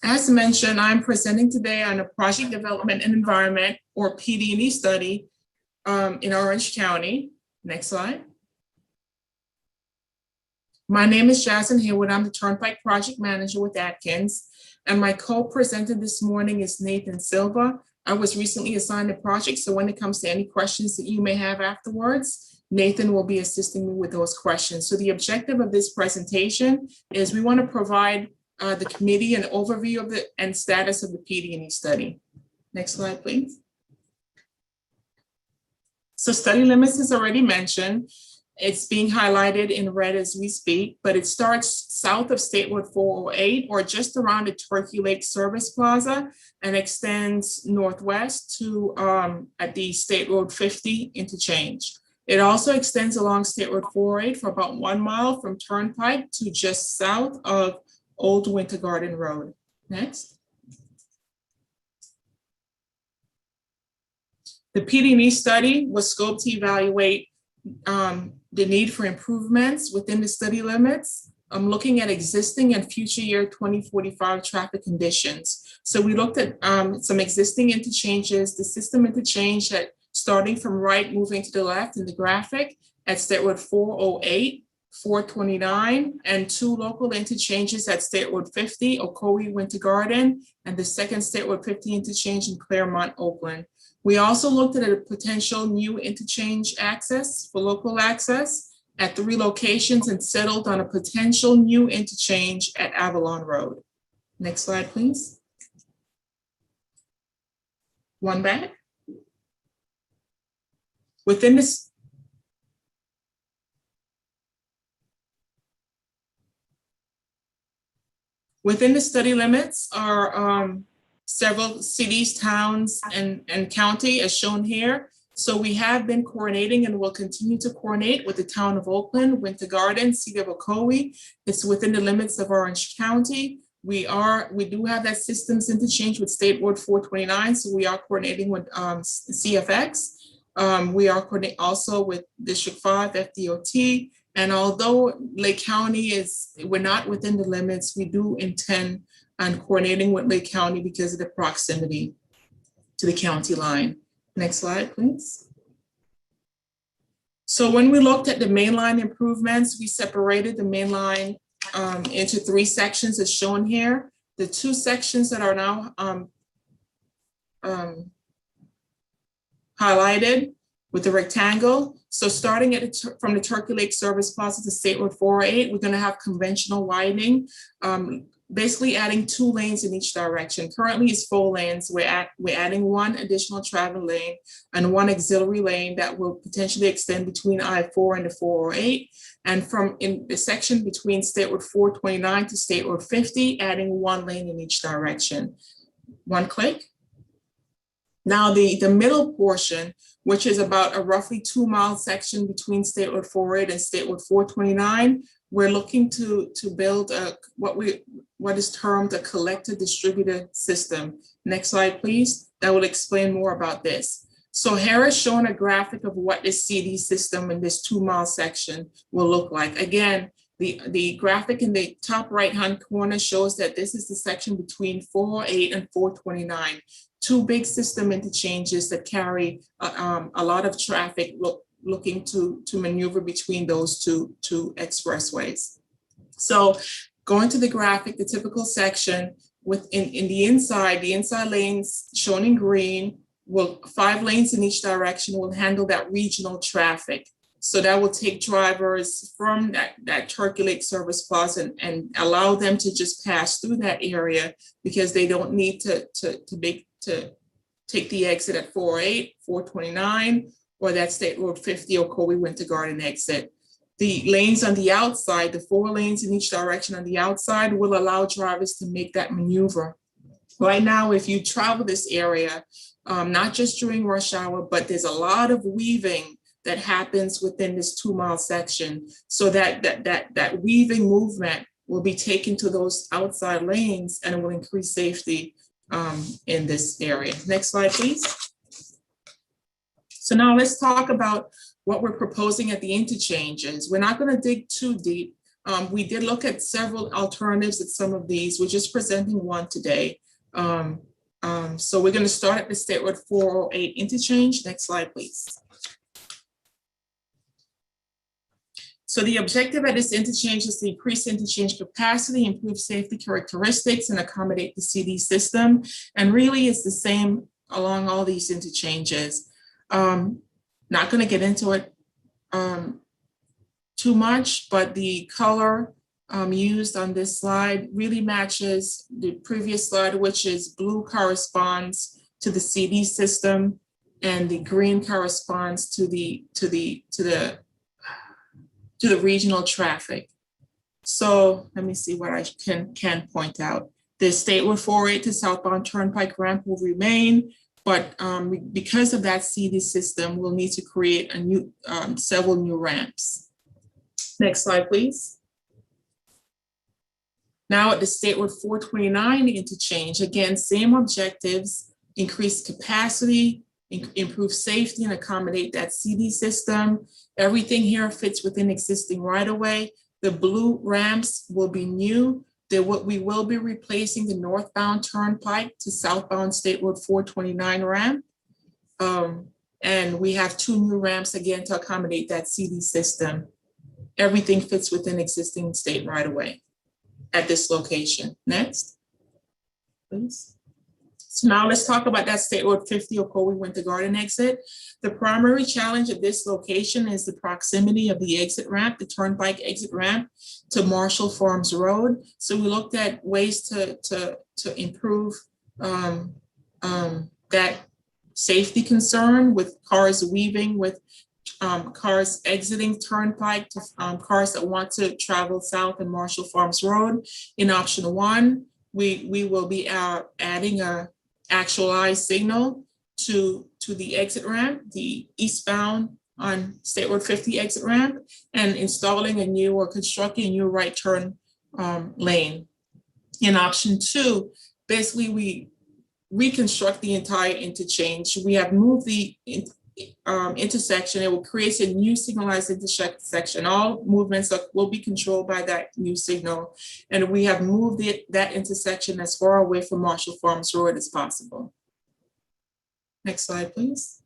As mentioned, I'm presenting today on a project development and environment, or PD&E study in Orange County. Next slide. My name is Jocelyn Hayward. I'm the Turnpike Project Manager with Atkins, and my co-presenter this morning is Nathan Silva. I was recently assigned a project, so when it comes to any questions that you may have afterwards, Nathan will be assisting me with those questions. So the objective of this presentation is we want to provide the committee an overview of the and status of the PD&E study. Next slide, please. So study limits is already mentioned. It's being highlighted in red as we speak, but it starts south of State Road 408 or just around the Turkey Lake Service Plaza and extends northwest to at the State Road 50 interchange. It also extends along State Road 408 for about 1 mile from Turnpike to just south of Old Winter Garden Road. Next. The PD&E study was scoped to evaluate the need for improvements within the study limits. I'm looking at existing and future year 2045 traffic conditions. So we looked at some existing interchanges, the system interchange that starting from right, moving to the left in the graphic at State Road 408, 429, and 2 local interchanges at State Road 50, Ocoee, Winter Garden, and the second State Road 50 interchange in Claremont, Oakland. We also looked at a potential new interchange access for local access at 3 locations and settled on a potential new interchange at Avalon Road. Next slide, please. One back. Within this, within the study limits are several cities, towns, and county as shown here. So we have been coordinating and will continue to coordinate with the town of Oakland, Winter Garden, City of Ocoee. It's within the limits of Orange County. We do have that systems interchange with State Road 429, so we are coordinating with CFX. We are coordinating also with District 5, FDOT. And although Lake County we're not within the limits, we do intend on coordinating with Lake County because of the proximity to the county line. Next slide, please. So when we looked at the mainline improvements, we separated the mainline into 3 sections as shown here. The 2 sections that are now highlighted, with the rectangle. So starting from the Turkey Lake Service Plaza to State Road 408, we're gonna have conventional widening, basically adding 2 lanes in each direction. Currently it's 4 lanes. We're adding 1 additional travel lane and 1 auxiliary lane that will potentially extend between I-4 and the 408. And from in the section between State Road 429 to State Road 50, adding 1 lane in each direction. 1 click. Now the middle portion, which is about a roughly 2-mile section between State Road 408 and State Road 429, we're looking to build what is termed a collector distributor system. Next slide, please. That will explain more about this. So here is showing a graphic of what this CD system in this 2-mile section will look like. Again, the graphic in the top right-hand corner shows that this is the section between 408 and 429. 2 big system interchanges that carry a lot of traffic looking to maneuver between those two expressways. So going to the graphic, the typical section in the inside lanes shown in green, 5 lanes in each direction will handle that regional traffic. So that will take drivers from that Turkey Lake Service Plaza and allow them to just pass through that area because they don't need to take the exit at 408, 429, or that State Road 50 or Colby Winter Garden exit. The lanes on the outside, the 4 lanes in each direction on the outside will allow drivers to make that maneuver. Right now, if you travel this area, not just during rush hour, but there's a lot of weaving that happens within this 2-mile section. So that weaving movement will be taken to those outside lanes and it will increase safety in this area. Next slide, please. So now let's talk about what we're proposing at the interchanges. We're not going to dig too deep. We did look at several alternatives at some of these. We're just presenting one today. So we're going to start at the State Road 408 interchange. Next slide, please. So the objective at this interchange is to increase interchange capacity, improve safety characteristics, and accommodate the CD system. And really it's the same along all these interchanges. Not going to get into it too much, but the color used on this slide really matches the previous slide, which is blue corresponds to the CD system and the green corresponds to the regional traffic. So let me see what I can point out. The State Road 408 to southbound Turnpike ramp will remain, but because of that CD system, we'll need to create a new several new ramps. Next slide, please. Now at the State Road 429 interchange, again, same objectives, increase capacity, improve safety, and accommodate that CD system. Everything here fits within existing right-of-way. The blue ramps will be new. We will be replacing the northbound Turnpike to southbound State Road 429 ramp. And we have 2 new ramps again to accommodate that CD system. Everything fits within existing state right-of-way at this location. Next, please. So now let's talk about that State Road 50 or Colby Winter Garden exit. The primary challenge at this location is the proximity of the exit ramp, the Turnpike exit ramp, to Marshall Farms Road. So we looked at ways to improve that safety concern with cars weaving, with cars exiting Turnpike to cars that want to travel south in Marshall Farms Road. In option 1, we will be adding a actualized signal to the exit ramp, the eastbound on State Road 50 exit ramp, and installing a new or constructing a new right turn lane. In option 2, basically we reconstruct the entire interchange. We have moved the intersection. It will create a new signalized intersection. All movements will be controlled by that new signal. And we have moved that intersection as far away from Marshall Farms Road as possible. Next slide, please.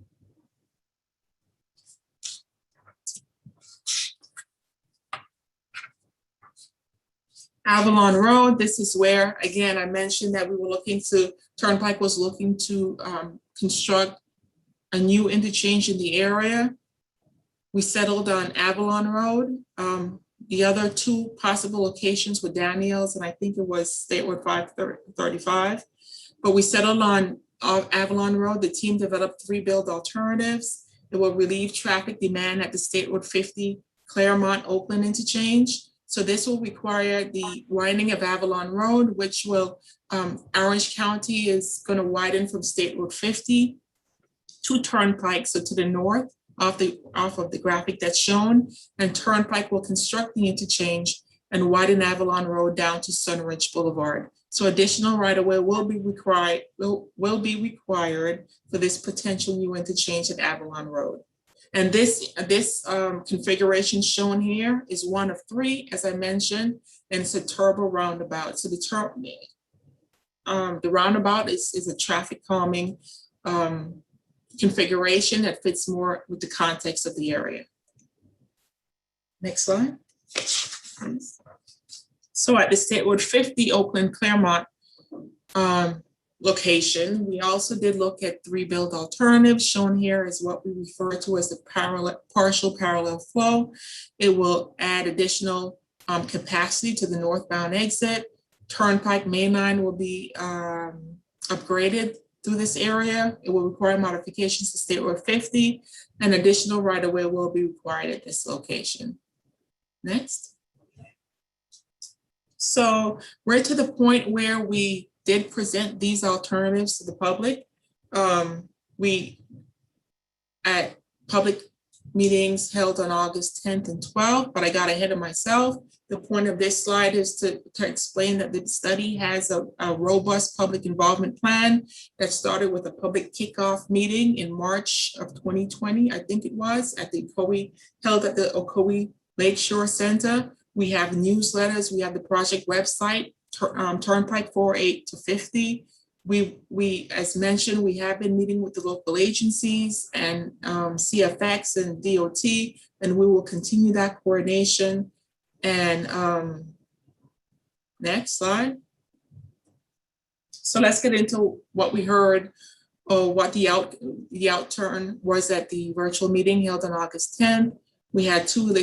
Avalon Road, this is where, again, I mentioned that we were looking to, Turnpike was looking to construct a new interchange in the area. We settled on Avalon Road. The other two possible locations were Daniels, and I think it was Statewide 535. But we settled on Avalon Road. The team developed 3 build alternatives. It will relieve traffic demand at the Statewide 50 Claremont Oakland interchange. So this will require the widening of Avalon Road, which will, Orange County is going to widen from Statewide 50 to Turnpike, so to the north off of the graphic that's shown, and Turnpike will construct the interchange and widen Avalon Road down to Sunridge Boulevard. So additional right-of-way will be required for this potential new interchange at Avalon Road. And this configuration shown here is one of 3, as I mentioned, and it's a turbo roundabout. So the roundabout is a traffic calming configuration that fits more with the context of the area. Next slide. So at the Statewide 50 Oakland Claremont location, we also did look at 3 build alternatives. Shown here is what we refer to as the partial parallel flow. It will add additional capacity to the northbound exit. Turnpike mainline will be upgraded through this area. It will require modifications to Statewide 50, and additional right-of-way will be required at this location. Next. So we're to the point where we did present these alternatives to the public. We, at public meetings held on August 10th and 12th, but I got ahead of myself. The point of this slide is to explain that the study has a robust public involvement plan that started with a public kickoff meeting in March of 2020, I think it was, at the Ocoee, held at the Ocoee Lakeshore Center. We have newsletters, we have the project website, Turnpike 48 to 50. We, as mentioned, we have been meeting with the local agencies and CFX and DOT, and we will continue that coordination. And next slide. So let's get into what we heard, or what the outturn was at the virtual meeting held on August 10th. We had 2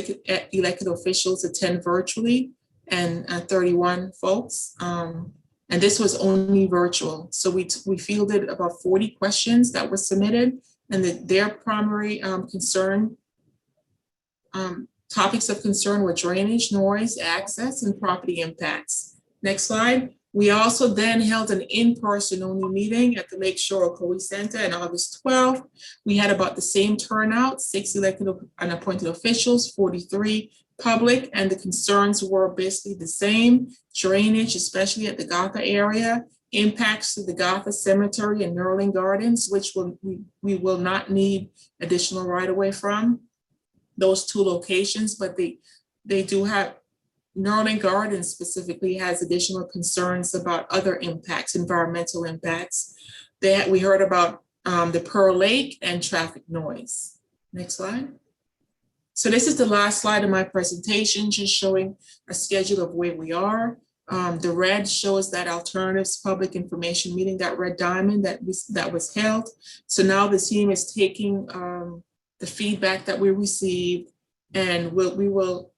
elected officials attend virtually, and 31 folks. And this was only virtual. So we fielded about 40 questions that were submitted, and their primary topics of concern were drainage, noise, access, and property impacts. Next slide. We also then held an in-person only meeting at the Lakeshore Ocoee Center on August 12th. We had about the same turnout, 6 elected and appointed officials, 43 public, and the concerns were basically the same. Drainage, especially at the Gotha area, impacts to the Gotha Cemetery and Nerling Gardens, which we will not need additional right-of-way from those 2 locations, but they do have, Nerling Gardens specifically has additional concerns about other impacts, environmental impacts. We heard about the Pearl Lake and traffic noise. Next slide. So this is the last slide of my presentation, just showing a schedule of where we are. The red shows that alternatives public information meeting, that red diamond that was held. So now the team is taking the feedback that we received, and we will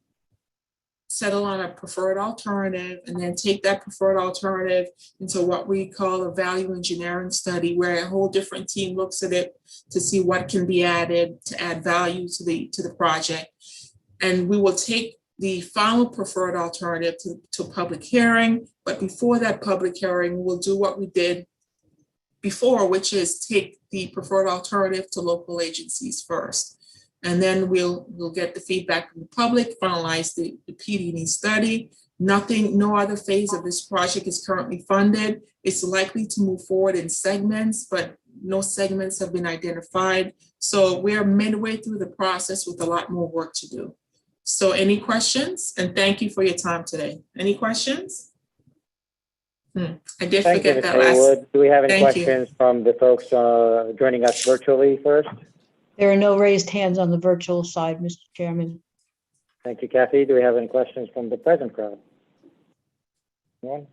settle on a preferred alternative, and then take that preferred alternative into what we call a value engineering study, where a whole different team looks at it to see what can be added to add value to the project. And we will take the final preferred alternative to public hearing, but before that public hearing, we'll do what we did before, which is take the preferred alternative to local agencies first. And then we'll get the feedback from the public, finalize the PD&E study. No other phase of this project is currently funded. It's likely to move forward in segments, but no segments have been identified. So we're midway through the process with a lot more work to do. So any questions? And thank you for your time today. Any questions? I did forget that last. Do we have any questions from the folks joining us virtually first? There are no raised hands on the virtual side, Mr. Chairman. Thank you, Kathy. Do we have any questions from the present crowd? Anyone?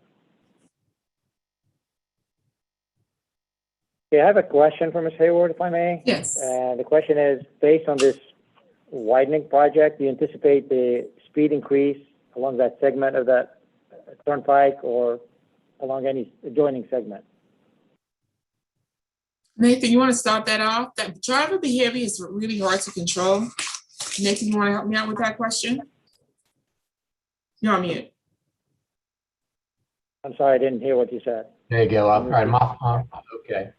Okay, I have a question for Ms. Hayward, if I may. Yes. The question is, based on this widening project, do you anticipate the speed increase along that segment of that turnpike or along any adjoining segment? Nathan, you want to start that off? That driver behavior is really hard to control. Nathan, you want to help me out with that question? You're on mute. I'm sorry, I didn't hear what you said. There you go. All right, okay.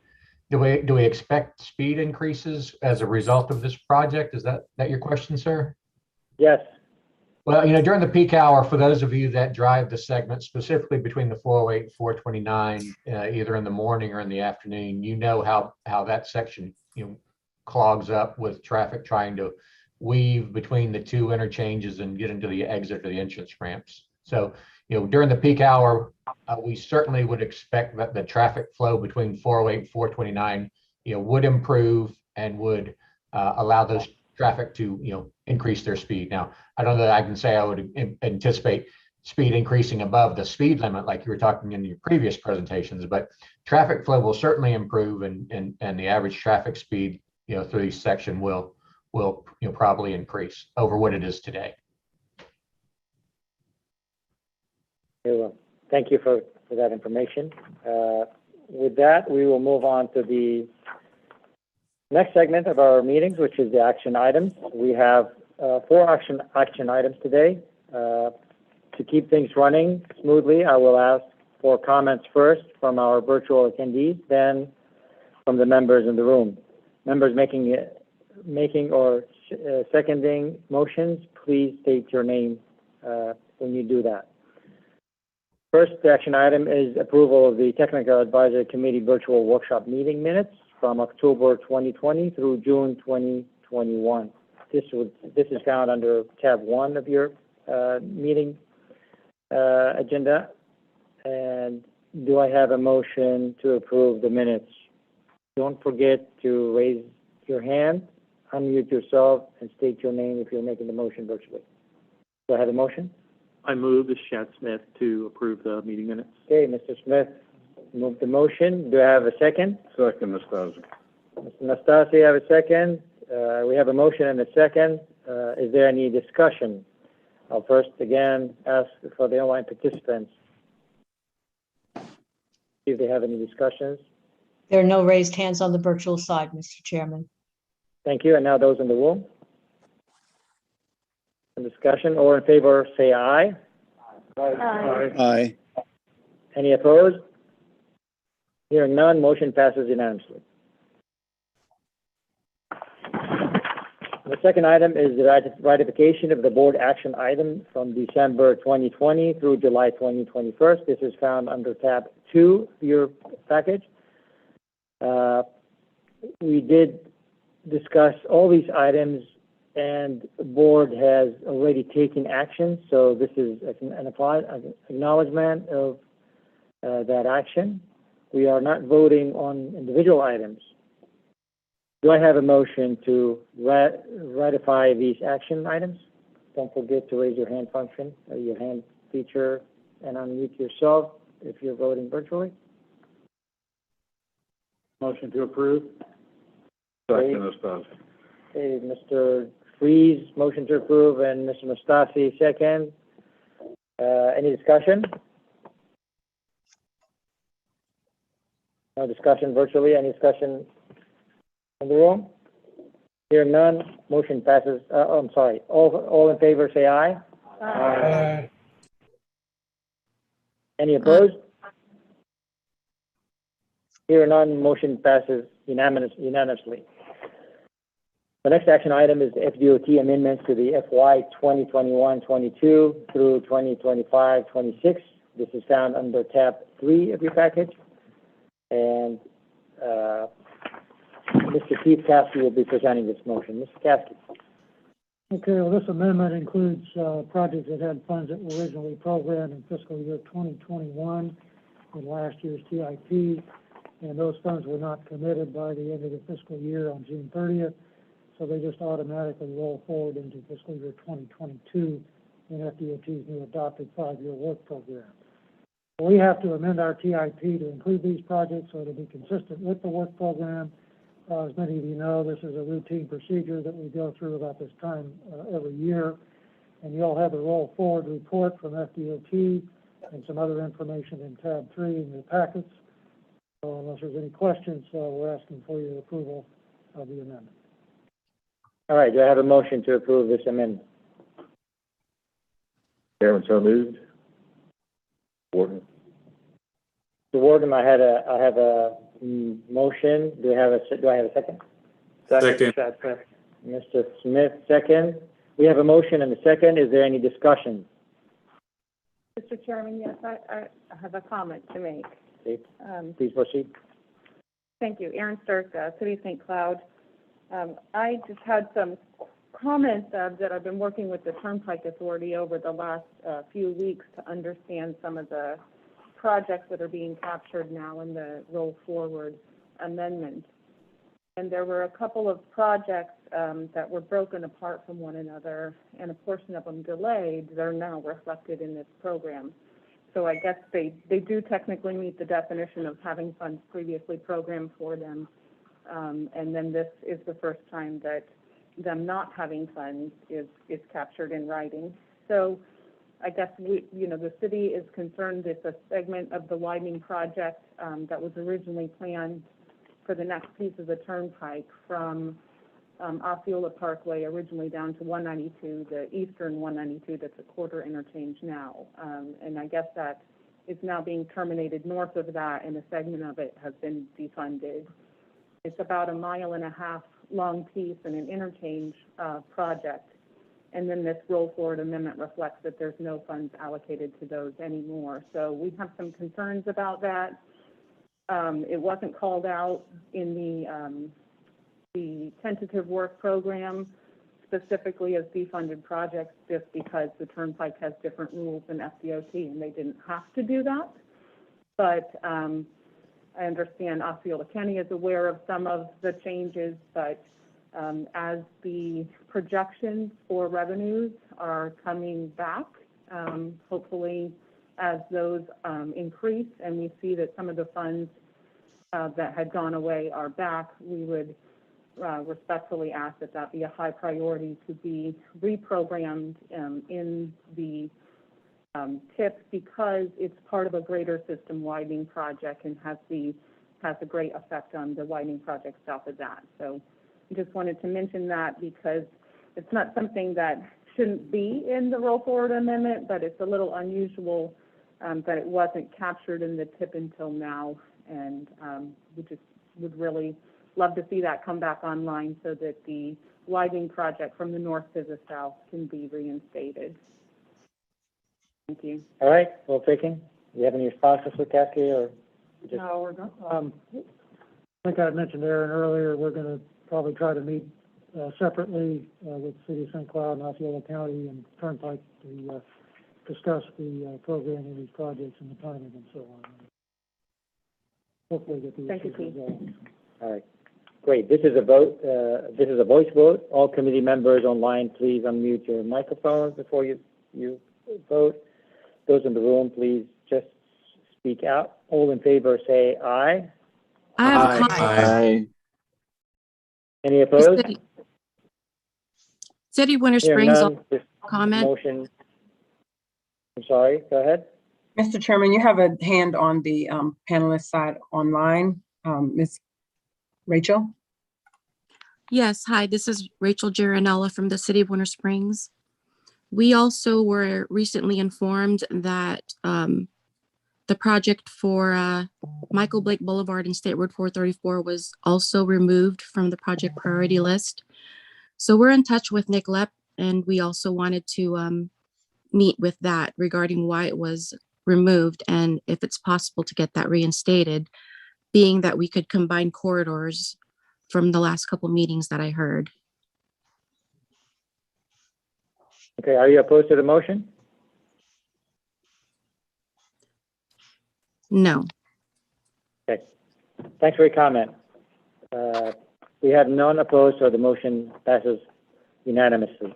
Do we expect speed increases as a result of this project? Is that your question, sir? Yes. Well, during the peak hour, for those of you that drive the segment, specifically between the 408 and 429, either in the morning or in the afternoon, how that section, clogs up with traffic trying to weave between the two interchanges and get into the exit or the entrance ramps. So, during the peak hour, we certainly would expect that the traffic flow between 408 and 429, would improve and would allow those traffic to, increase their speed. Now, I don't know that I can say I would anticipate speed increasing above the speed limit like you were talking in your previous presentations, but traffic flow will certainly improve and the average traffic speed, through each section will probably increase over what it is today. Thank you for that information. With that, we will move on to the next segment of our meetings, which is the action items. We have 4 action items today. To keep things running smoothly, I will ask for comments first from our virtual attendees, then from the members in the room. Members making or seconding motions, please state your name when you do that. First action item is approval of the Technical Advisory Committee virtual workshop meeting minutes from October 2020 through June 2021. This is found under tab 1 of your meeting agenda. And do I have a motion to approve the minutes? Don't forget to raise your hand, unmute yourself, and state your name if you're making the motion virtually. Do I have a motion? I move this Chad Smith to approve the meeting minutes. Okay, Mr. Smith moved the motion. Do I have a second? Second, Nastasi. Mr. Nastasi, I have a second. We have a motion and a second. Is there any discussion? I'll first again ask for the online participants. See if they have any discussions. There are no raised hands on the virtual side, Mr. Chairman. Thank you. And now those in the room. Discussion, or in favor, say aye. Aye. Aye. Any opposed? Hearing none, motion passes unanimously. The second item is the ratification of the board action item from December 2020 through July 2021. This is found under tab 2 of your package. We did discuss all these items and the board has already taken action, so this is an acknowledgement of that action. We are not voting on individual items. Do I have a motion to ratify these action items? Don't forget to raise your hand function, or your hand feature, and unmute yourself if you're voting virtually. Motion to approve. Second, Nastasi. Okay, Mr. Freeze, motion to approve, and Mr. Nastasi, second. Any discussion? No discussion virtually. Any discussion in the room? Hearing none, motion passes. I'm sorry. All in favor, say aye. Aye. Any opposed? Hearing none, motion passes unanimously. The next action item is the FDOT amendments to the FY 2021-22 through 2025-26. This is found under tab 3 of your package. And Mr. Keith Caskey will be presenting this motion. Mr. Caskey. Okay, well, this amendment includes projects that had funds that were originally programmed in fiscal year 2021 in last year's TIP, and those funds were not committed by the end of the fiscal year on June 30th, so they just automatically roll forward into fiscal year 2022 in FDOT's new adopted 5-year work program. We have to amend our TIP to include these projects so it'll be consistent with the work program. As many of you know, this is a routine procedure that we go through about this time every year. And you'll have a roll forward report from FDOT and some other information in tab 3 in your packets. So unless there's any questions, we're asking for your approval of the amendment. All right, do I have a motion to approve this amendment? Chairman, so moved. Warden. Mr. Warden, I have a motion. Do I have a second? Second. Mr. Smith, second. We have a motion and a second. Is there any discussion? Mr. Chairman, yes, I have a comment to make. Please proceed. Thank you. Erin Sturk, City of St. Cloud. I just had some comments that I've been working with the Turnpike Authority over the last few weeks to understand some of the projects that are being captured now in the roll forward amendment. And there were a couple of projects that were broken apart from one another, and a portion of them delayed. They're now reflected in this program. So I guess they do technically meet the definition of having funds previously programmed for them. And then this is the first time that them not having funds is captured in writing. So I guess the city is concerned it's a segment of the widening project that was originally planned for the next piece of the turnpike from Osceola Parkway originally down to 192, the eastern 192 that's a quarter interchange now. And I guess that is now being terminated north of that, and a segment of it has been defunded. It's about 1.5 miles long piece and an interchange project. And then this roll forward amendment reflects that there's no funds allocated to those anymore. So we have some concerns about that. It wasn't called out in the tentative work program specifically as defunded projects just because the Turnpike has different rules than FDOT and they didn't have to do that. But I understand Osceola County is aware of some of the changes, but as the projections for revenues are coming back, hopefully as those increase and we see that some of the funds that had gone away are back, we would respectfully ask that that be a high priority to be reprogrammed in the TIP because it's part of a greater system widening project and has a great effect on the widening project south of that. So I just wanted to mention that because it's not something that shouldn't be in the roll forward amendment, but it's a little unusual that it wasn't captured in the TIP until now. And we just would really love to see that come back online so that the widening project from the north to the south can be reinstated. Thank you. All right, well taken. Do you have any responses for Kathy or? No, we're not. I think I mentioned Aaron earlier, we're going to probably try to meet separately with City of St. Cloud and Osceola County and Turnpike to discuss the programming of these projects and the timing and so on. Hopefully get these issues resolved. All right, great. This is a vote. This is a voice vote. All committee members online, please unmute your microphones before you vote. Those in the room, please just speak out. All in favor, say aye. I have a comment. Aye. Any opposed? City of Winter Hearing Springs, none, this comment. motion. I'm sorry, go ahead. Mr. Chairman, you have a hand on the panelist side online. Ms. Rachel? Yes, hi, this is Rachel Giranella from the City of Winter Springs. We also were recently informed that the project for Michael Blake Boulevard and State Road 434 was also removed from the project priority list. So we're in touch with Nick Lepp, and we also wanted to meet with that regarding why it was removed and if it's possible to get that reinstated, being that we could combine corridors from the last couple meetings that I heard. Okay, are you opposed to the motion? No. Okay, thanks for your comment. We have none opposed, so the motion passes unanimously.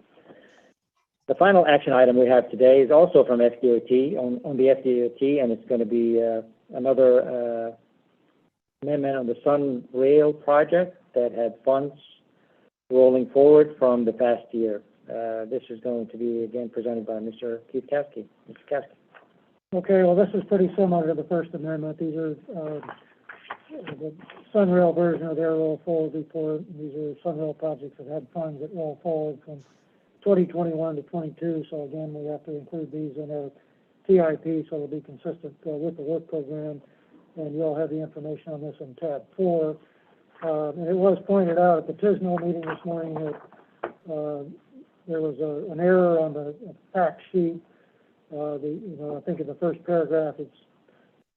The final action item we have today is also from FDOT, on the FDOT, and it's going to be another amendment on the Sun Rail project that had funds rolling forward from the past year. This is going to be, again, presented by Mr. Keith Caskey. Mr. Caskey. Okay, well, this is pretty similar to the First Amendment. These are the Sunrail version of their roll forward report. These are Sunrail projects that had funds that roll forward from 2021 to 22. So again, we have to include these in our TIP so it'll be consistent with the work program. And you'll have the information on this in tab 4. And it was pointed out at the TISNO meeting this morning that there was an error on the fact sheet. I think in the first paragraph it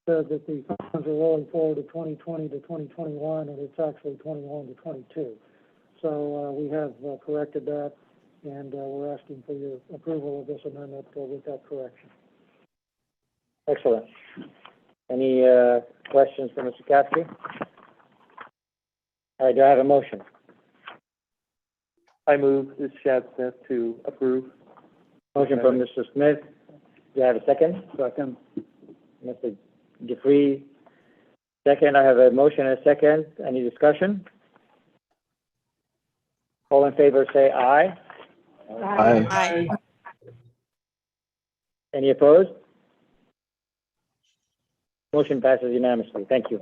said that the funds are rolling forward to 2020 to 2021, and it's actually 21 to 22. So we have corrected that, and we're asking for your approval of this amendment with that correction. Excellent. Any questions for Mr. Caskey? All right, do I have a motion? I move this Chad Smith to approve. Motion from Mr. Smith. Do I have a second? Second. Mr. Jeffrey, second. I have a motion and a second. Any discussion? All in favor say aye. Aye. Aye. Any opposed? Motion passes unanimously. Thank you.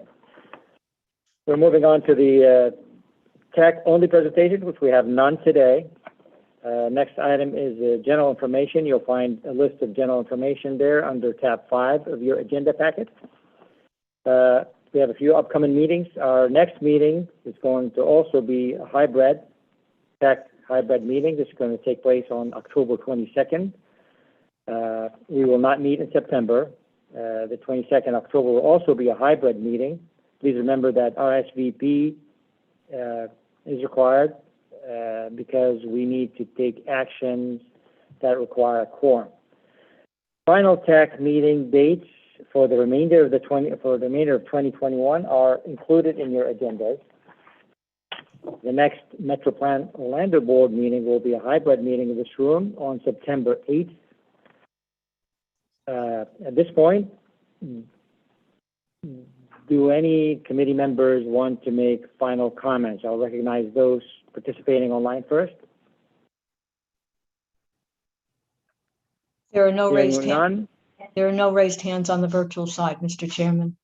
We're moving on to the TAC only presentation, which we have none today. Next item is general information. You'll find a list of general information there under tab 5 of your agenda packet. We have a few upcoming meetings. Our next meeting is going to also be a hybrid, TAC hybrid meeting. This is going to take place on October 22nd. We will not meet in September. The 22nd October will also be a hybrid meeting. Please remember that RSVP is required because we need to take actions that require a quorum. Final TAC meeting dates for the remainder of 2021 are included in your agendas. The next MetroPlan Orlando Board meeting will be a hybrid meeting in this room on September 8th. At this point, do any committee members want to make final comments? I'll recognize those participating online first. There are no Hearing raised none. hands. There are no raised hands on the virtual side, Mr. Chairman.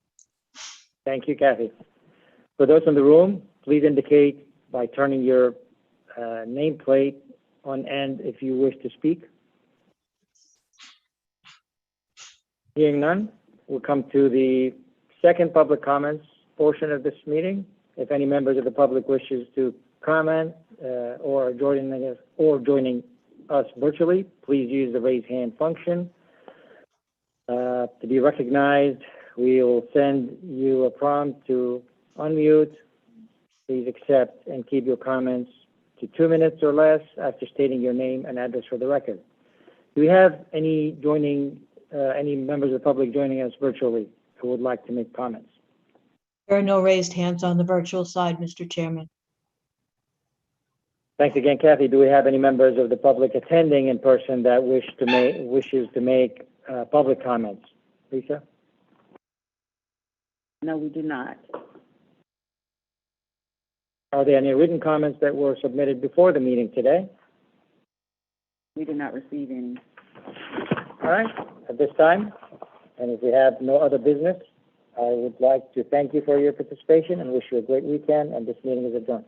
Thank you, Kathy. For those in the room, please indicate by turning your nameplate on end if you wish to speak. Hearing none, we'll come to the second public comments portion of this meeting. If any members of the public wishes to comment or joining us virtually, please use the raise hand function. To be recognized, we will send you a prompt to unmute. Please accept and keep your comments to 2 minutes or less after stating your name and address for the record. Do we have any members of the public joining us virtually who would like to make comments? There are no raised hands on the virtual side, Mr. Chairman. Thanks again, Kathy. Do we have any members of the public attending in person that wishes to make public comments? Lisa? No, we do not. Are there any written comments that were submitted before the meeting today? We did not receive any. All right. At this time, and if we have no other business, I would like to thank you for your participation and wish you a great weekend, and this meeting is adjourned.